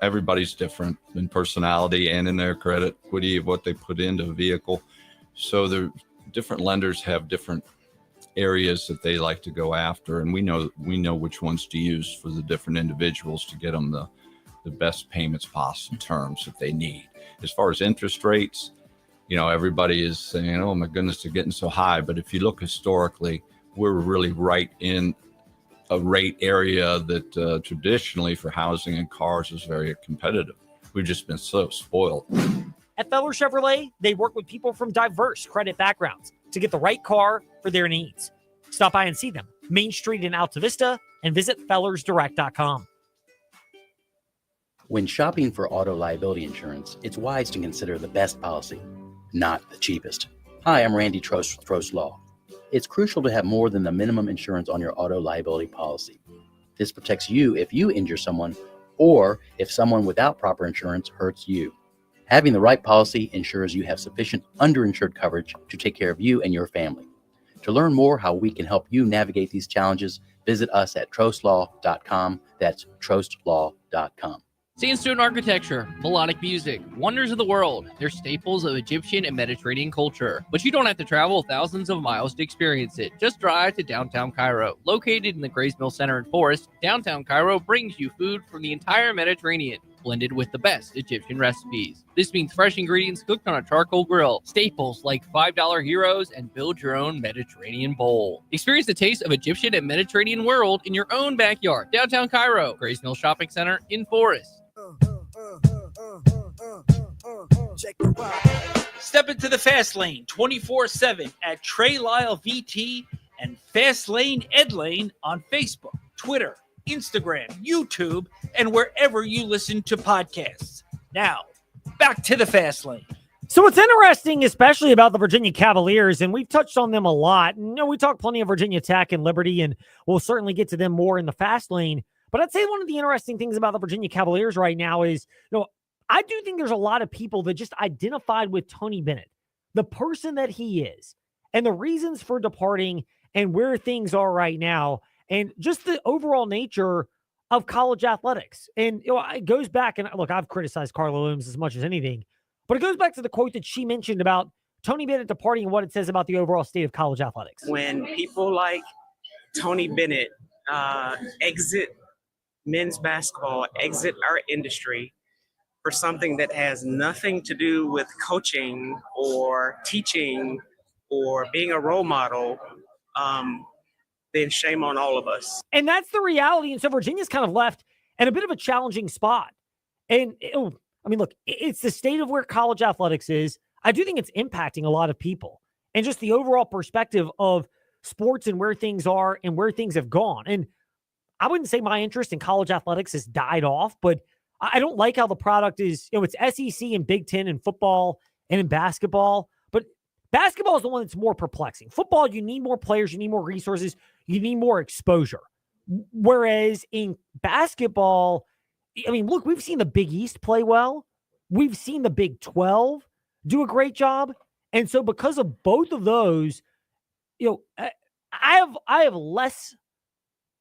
everybody's different in personality and in their credit equity of what they put into a vehicle. So the different lenders have different areas that they like to go after, and we know which ones to use for the different individuals to get them the best payments possible terms that they need. As far as interest rates, everybody is saying, oh my goodness, they're getting so high. But if you look historically, we're really right in a rate area that traditionally for housing and cars is very competitive. We've just been so spoiled. At Feller Chevrolet, they work with people from diverse credit backgrounds to get the right car for their needs. Stop by and see them, Main Street in Alta Vista, and visit fellersdirect.com. When shopping for auto liability insurance, it's wise to consider the best policy, not the cheapest. Hi, I'm Randy Trost with Trost Law. It's crucial to have more than the minimum insurance on your auto liability policy. This protects you if you injure someone or if someone without proper insurance hurts you. Having the right policy ensures you have sufficient underinsured coverage to take care of you and your family. To learn more how we can help you navigate these challenges, visit us at trostlaw.com. That's trostlaw.com. Sandstone architecture, melodic music, wonders of the world. They're staples of Egyptian and Mediterranean culture. But you don't have to travel thousands of miles to experience it. Just drive to downtown Cairo. Located in the Grays Mill Center in Forest, downtown Cairo brings you food from the entire Mediterranean. blended with the best Egyptian recipes. This means fresh ingredients cooked on a charcoal grill, staples like $5 Heroes, and build your own Mediterranean bowl. Experience the taste of Egyptian and Mediterranean world in your own backyard. Downtown Cairo, Grace Mill Shopping Center in Forest. Step into the Fast Lane 24/7 at Trey Lyle VT and Fast Lane Ed Lane on Facebook, Twitter, Instagram, YouTube, and wherever you listen to podcasts. Now, back to the Fast Lane. So what's interesting, especially about the Virginia Cavaliers, and we've touched on them a lot. We talk plenty of Virginia Tech and Liberty, and we'll certainly get to them more in the Fast Lane. But I'd say one of the interesting things about the Virginia Cavaliers right now is, I do think there's a lot of people that just identified with Tony Bennett, the person that he is, and the reasons for departing and where things are right now, and just the overall nature of college athletics. And it goes back, and look, I've criticized Carla Williams as much as anything, but it goes back to the quote that she mentioned about Tony Bennett departing and what it says about the overall state of college athletics. When people like Tony Bennett exit men's basketball, exit our industry for something that has nothing to do with coaching or teaching or being a role model, then shame on all of us. And that's the reality. And so Virginia's kind of left in a bit of a challenging spot. And look, it's the state of where college athletics is. I do think it's impacting a lot of people and just the overall perspective of sports and where things are and where things have gone. And I wouldn't say my interest in college athletics has died off, but I don't like how the product is, it's SEC and Big Ten and football and in basketball, but basketball is the one that's more perplexing. Football, you need more players, you need more resources, you need more exposure. Whereas in basketball, look, we've seen the Big East play well. We've seen the Big 12 do a great job. And so because of both of those, I have less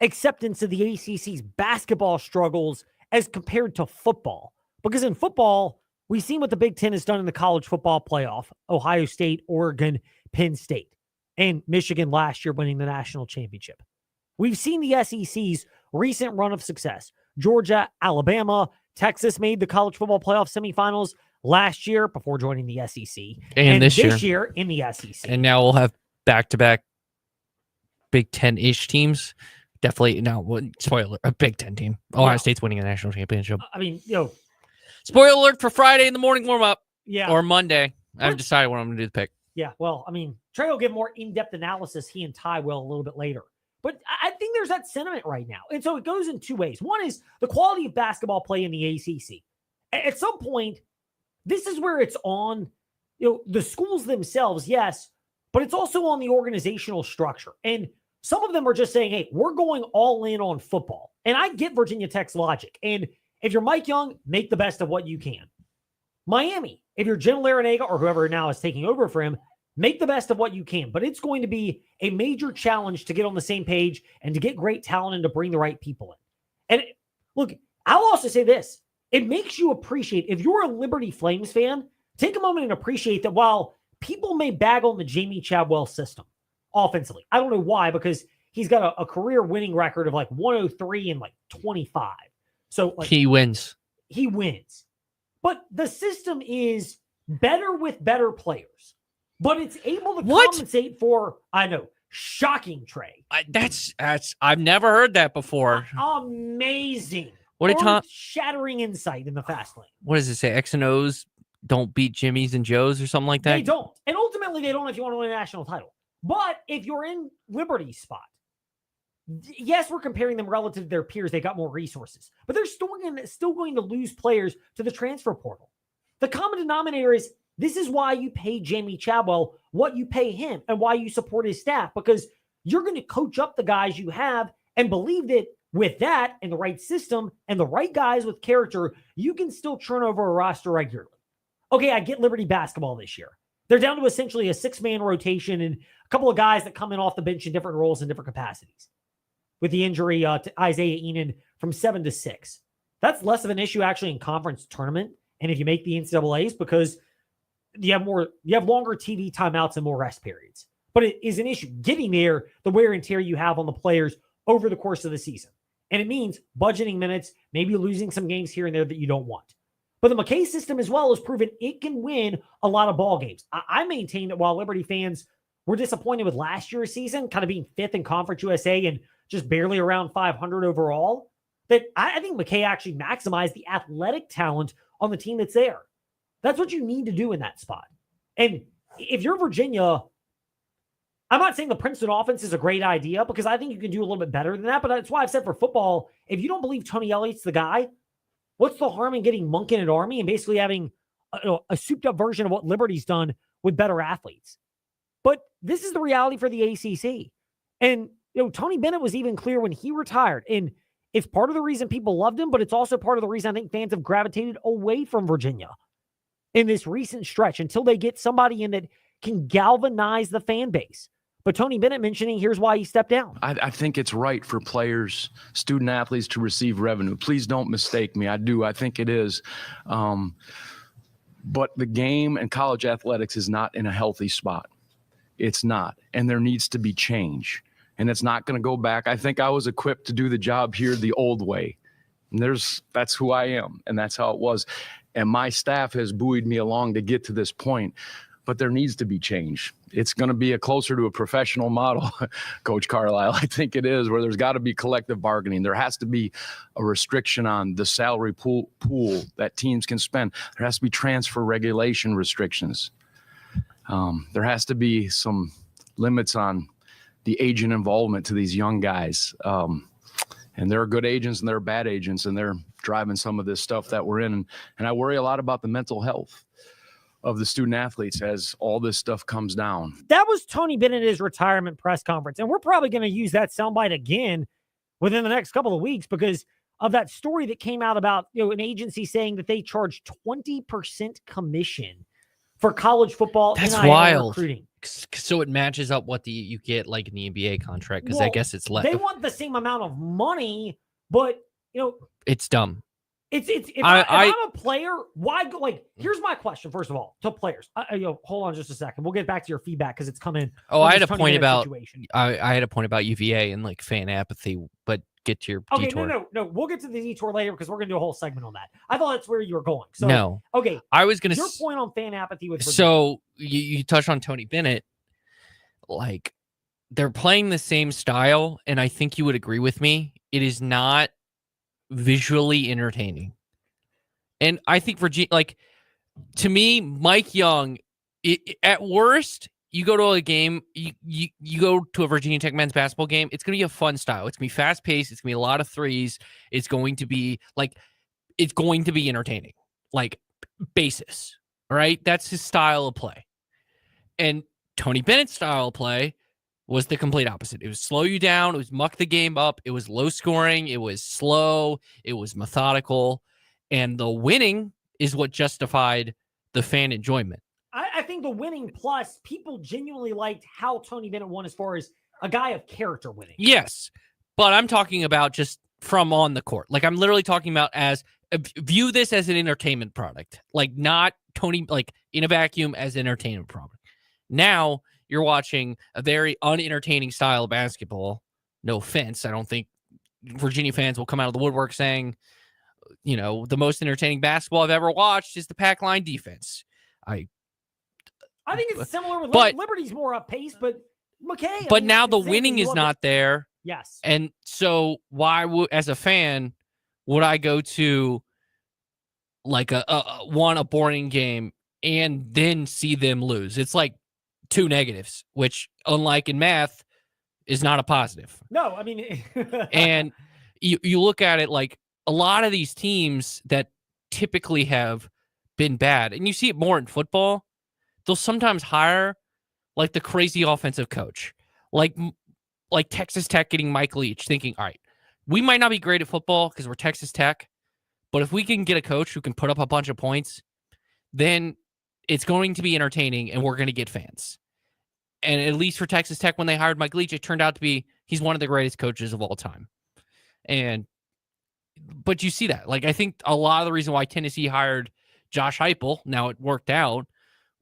acceptance of the ACC's basketball struggles as compared to football. Because in football, we've seen what the Big Ten has done in the college football playoff: Ohio State, Oregon, Penn State, and Michigan last year winning the national championship. We've seen the SEC's recent run of success. Georgia, Alabama, Texas made the college football playoff semifinals last year before joining the SEC. And this year in the SEC. And now we'll have back-to-back Big Ten-ish teams. Definitely, spoiler, a Big Ten team. Ohio State's winning a national championship. Spoiler alert for Friday in the morning warm-up. Yeah. Or Monday. I've decided when I'm going to do the pick. Yeah, well, Trey will give more in-depth analysis. He and Ty will a little bit later. But I think there's that sentiment right now. And so it goes in two ways. One is the quality of basketball play in the ACC. At some point, this is where it's on, the schools themselves, yes, but it's also on the organizational structure. And some of them are just saying, hey, we're going all in on football. And I get Virginia Tech's logic. And if you're Mike Young, make the best of what you can. Miami, if you're Jim Larinaga or whoever now is taking over for him, make the best of what you can. But it's going to be a major challenge to get on the same page and to get great talent and to bring the right people in. And look, I'll also say this. It makes you appreciate, if you're a Liberty Flames fan, take a moment and appreciate that while people may bag on the Jamie Chadwell system offensively, I don't know why, because he's got a career winning record of 103 and 25. So he wins. He wins. But the system is better with better players. But it's able to compensate for, shocking, Trey. That's I've never heard that before. Amazing. What did Tom? Shattering insight in the fast lane. What does it say? X and O's don't beat Jimmys and Joes or something like that? They don't. And ultimately, they don't if you want to win a national title. But if you're in Liberty's spot, yes, we're comparing them relative to their peers. They got more resources. But they're still going to lose players to the transfer portal. The common denominator is this is why you pay Jamie Chadwell what you pay him and why you support his staff, because you're going to coach up the guys you have and believe that with that and the right system and the right guys with character, you can still turn over a roster regularly. Okay, I get Liberty basketball this year. They're down to essentially a 6-man rotation and a couple of guys that come in off the bench in different roles and different capacities. With the injury to Isaiah Enan from 7 to 6. That's less of an issue actually in conference tournament. And if you make the NCAAs, because you have longer TV timeouts and more rest periods. But it is an issue getting there, the wear and tear you have on the players over the course of the season. And it means budgeting minutes, maybe losing some games here and there that you don't want. But the McKay system as well has proven it can win a lot of ball games. I maintain that while Liberty fans were disappointed with last year's season, kind of being fifth in Conference USA and just barely around 500 overall, that I think McKay actually maximized the athletic talent on the team that's there. That's what you need to do in that spot. And if you're Virginia, I'm not saying the Princeton offense is a great idea because I think you can do a little bit better than that. But that's why I've said for football, if you don't believe Tony Elliott's the guy, what's the harm in getting Monken at Army and basically having a souped up version of what Liberty's done with better athletes? But this is the reality for the ACC. And, Tony Bennett was even clear when he retired. And it's part of the reason people loved him, but it's also part of the reason I think fans have gravitated away from Virginia in this recent stretch until they get somebody in that can galvanize the fan base. But Tony Bennett mentioning here's why he stepped down. I think it's right for players, student athletes to receive revenue. Please don't mistake me. I do. I think it is. But the game and college athletics is not in a healthy spot. It's not. And there needs to be change. And it's not going to go back. I think I was equipped to do the job here the old way. And that's who I am. And that's how it was. And my staff has buoyed me along to get to this point. But there needs to be change. It's going to be closer to a professional model, Coach Carlisle. I think it is, where there's got to be collective bargaining. There has to be a restriction on the salary pool that teams can spend. There has to be transfer regulation restrictions. There has to be some limits on the agent involvement to these young guys. And there are good agents and there are bad agents, and they're driving some of this stuff that we're in. And I worry a lot about the mental health of the student athletes as all this stuff comes down. That was Tony Bennett at his retirement press conference. And we're probably going to use that soundbite again within the next couple of weeks because of that story that came out about an agency saying that they charge 20% commission for college football. That's NIL wild. Recruiting. So it matches up what you get like in the NBA contract because I guess it's less. They want the same amount of money, but it's dumb. If I'm a player, why go? Here's my question. First of all, to players, hold on just a second. We'll get back to your feedback because it's coming. Oh, I had a point about I had a point about UVA and fan apathy, but get to your detour. No. We'll get to the detour later because we're gonna do a whole segment on that. I thought that's where you were going. So no, okay. I was gonna your point on fan apathy with Virginia. So you touched on Tony Bennett, they're playing the same style, and I think you would agree with me. It is not visually entertaining. And I think Virginia, to me, Mike Young, at worst, you go to a game, you go to a Virginia Tech men's basketball game, it's going to be a fun style. It's going to be fast paced. It's going to be a lot of threes. It's going to be entertaining, basis. All right. That's his style of play. And Tony Bennett's style of play was the complete opposite. It was slow you down. It was muck the game up. It was low scoring. It was slow. It was methodical. And the winning is what justified the fan enjoyment. I think the winning plus, people genuinely liked how Tony Bennett won as far as a guy of character winning. Yes. But I'm talking about just from on the court. I'm literally talking about view this as an entertainment product. Not Tony, in a vacuum as an entertainment product. Now, you're watching a very unentertaining style of basketball. No offense. I don't think Virginia fans will come out of the woodwork saying, the most entertaining basketball I've ever watched is the pack line defense. I think it's similar with Liberty's more up pace, but McKay. But now the winning is not there. Yes. And so why would, as a fan, would I go to a boring game and then see them lose? It's two negatives, which unlike in math is not a positive. No, I mean, and you look at it a lot of these teams that typically have been bad, and you see it more in football, they'll sometimes hire the crazy offensive coach, like Texas Tech getting Mike Leach, thinking, all right, we might not be great at football because we're Texas Tech, but if we can get a coach who can put up a bunch of points, then it's going to be entertaining and we're going to get fans. And at least for Texas Tech, when they hired Mike Leach, it turned out to be he's one of the greatest coaches of all time. But you see that. I think a lot of the reason why Tennessee hired Josh Heupel, now it worked out,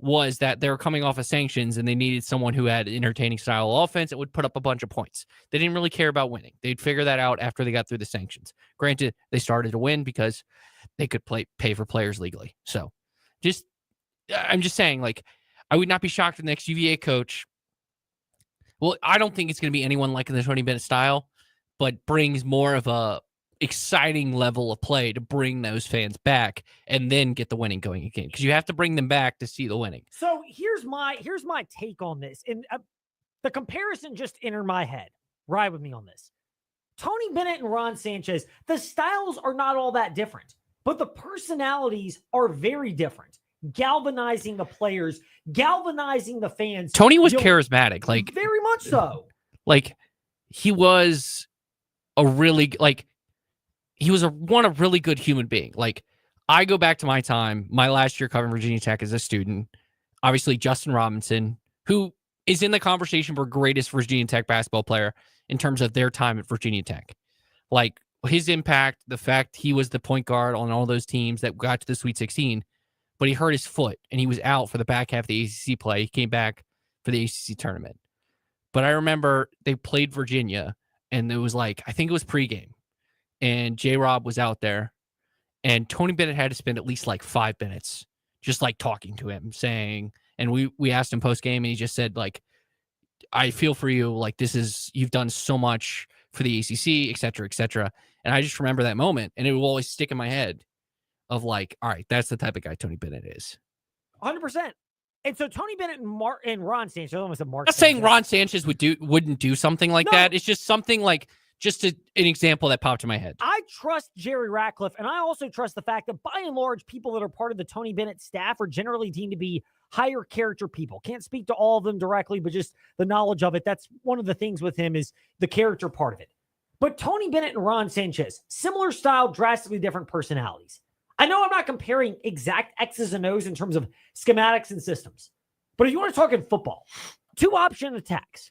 was that they were coming off of sanctions and they needed someone who had entertaining style of offense that would put up a bunch of points. They didn't really care about winning. They'd figure that out after they got through the sanctions. Granted, they started to win because they could pay for players legally. So I'm just saying, like, I would not be shocked if the next UVA coach, well, I don't think it's going to be anyone like the Tony Bennett style, but brings more of a exciting level of play to bring those fans back and then get the winning going again, because you have to bring them back to see the winning. So here's my take on this, and the comparison just entered my head. Ride with me on this. Tony Bennett and Ron Sanchez, the styles are not all that different, but the personalities are very different. Galvanizing the players, galvanizing the fans. Tony was charismatic, like very much so. Like he was a really one a really good human being. Like, I go back to my time, my last year covering Virginia Tech as a student. Obviously, Justin Robinson, who is in the conversation for greatest Virginia Tech basketball player in terms of their time at Virginia Tech. Like, his impact, the fact he was the point guard on all those teams that got to the Sweet 16, but he hurt his foot and he was out for the back half of the ACC play. He came back for the ACC tournament. But I remember they played Virginia, and it was like, I think it was pregame, and J-Rob was out there, and Tony Bennett had to spend at least like 5 minutes just like talking to him, saying, and we asked him post-game, and he just said, like, I feel for you. Like, you've done so much for the ACC, et cetera, et cetera. And I just remember that moment, and it will always stick in my head of like, all right, that's the type of guy Tony Bennett is. 100%. And so Tony Bennett and Ron Sanchez, I almost said Mark. I'm not saying Ron Sanchez wouldn't do something like that. It's just something like, an example that popped in my head. I trust Jerry Ratcliffe, and I also trust the fact that by and large, people that are part of the Tony Bennett staff are generally deemed to be higher character people. Can't speak to all of them directly, but just the knowledge of it. That's one of the things with him, is the character part of it. But Tony Bennett and Ron Sanchez, similar style, drastically different personalities. I know I'm not comparing exact X's and O's in terms of schematics and systems, but if you want to talk in football, 2 option attacks.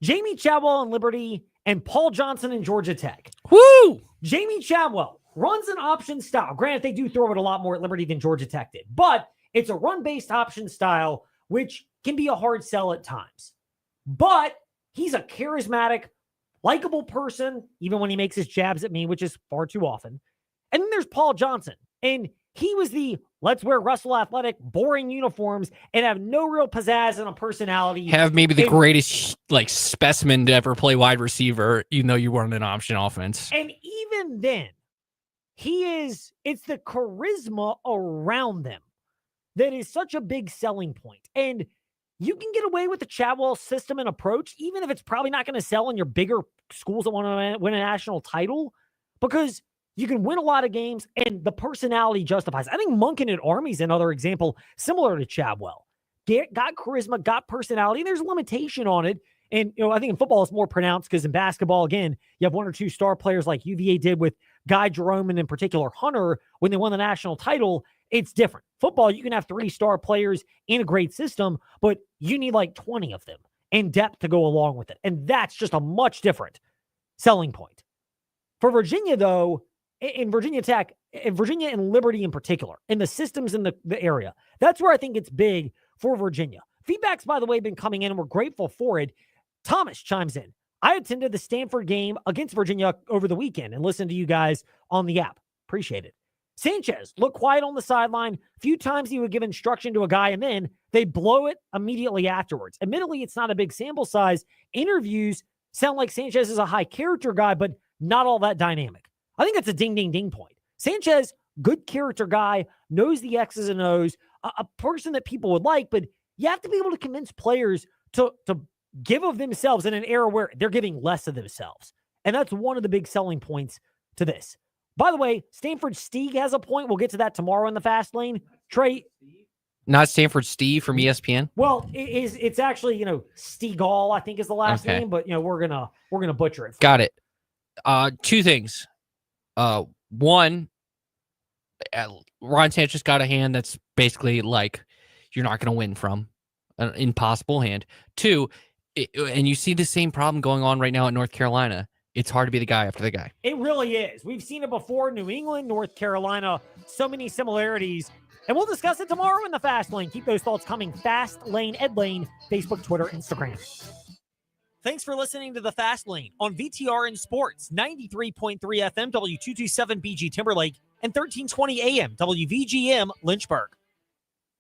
Jamie Chadwell in Liberty and Paul Johnson in Georgia Tech. Woo! Jamie Chadwell runs an option style. Granted, they do throw it a lot more at Liberty than Georgia Tech did, but it's a run-based option style, which can be a hard sell at times. But he's a charismatic, likable person, even when he makes his jabs at me, which is far too often. And then there's Paul Johnson, and he was the let's wear Russell Athletic, boring uniforms, and have no real pizzazz and a personality. Have maybe the greatest like specimen to ever play wide receiver, even though you weren't an option offense. And even then, it's the charisma around them that is such a big selling point. And you can get away with the Chadwell system and approach, even if it's probably not going to sell in your bigger schools that want to win a national title, because you can win a lot of games, and the personality justifies. I think Monken at Army is another example similar to Chadwell. Got charisma, got personality. There's a limitation on it. And I think in football it's more pronounced, because in basketball, again, you have 1 or 2 star players like UVA did with Guy Jerome and in particular Hunter when they won the national title. It's different. Football, you can have 3 star players in a great system, but you need like 20 of them and depth to go along with it. And that's just a much different selling point. For Virginia, though, in Virginia Tech, in Virginia and Liberty in particular, in the systems in the area, that's where I think it's big for Virginia. Feedback's, by the way, been coming in, and we're grateful for it. Thomas chimes in. I attended the Stanford game against Virginia over the weekend and listened to you guys on the app. Appreciate it. Sanchez looked quiet on the sideline. A few times he would give instruction to a guy, and then they blow it immediately afterwards. Admittedly, it's not a big sample size. Interviews sound like Sanchez is a high character guy, but not all that dynamic. I think it's a ding, ding, ding point. Sanchez, good character guy, knows the X's and O's, a person that people would like, but you have to be able to convince players to give of themselves in an era where they're giving less of themselves. And that's one of the big selling points to this. By the way, Stanford Stieg has a point. We'll get to that tomorrow in the fast lane. Trey. Not Stanford Steve from ESPN. Well, it's actually, Stiegall, I think is the last name, but we're gonna butcher it. Got it. 2 things. One, Ron Sanchez got a hand that's basically like you're not going to win from, an impossible hand. 2, and you see the same problem going on right now at North Carolina. It's hard to be the guy after the guy. It really is. We've seen it before. New England, North Carolina, so many similarities. And we'll discuss it tomorrow in the Fast Lane. Keep those thoughts coming. Fast Lane, Ed Lane, Facebook, Twitter, Instagram. Thanks for listening to the Fast Lane on VTRN Sports, 93.3 FM, W227 BG Timberlake, and 1320 AM, WVGM Lynchburg.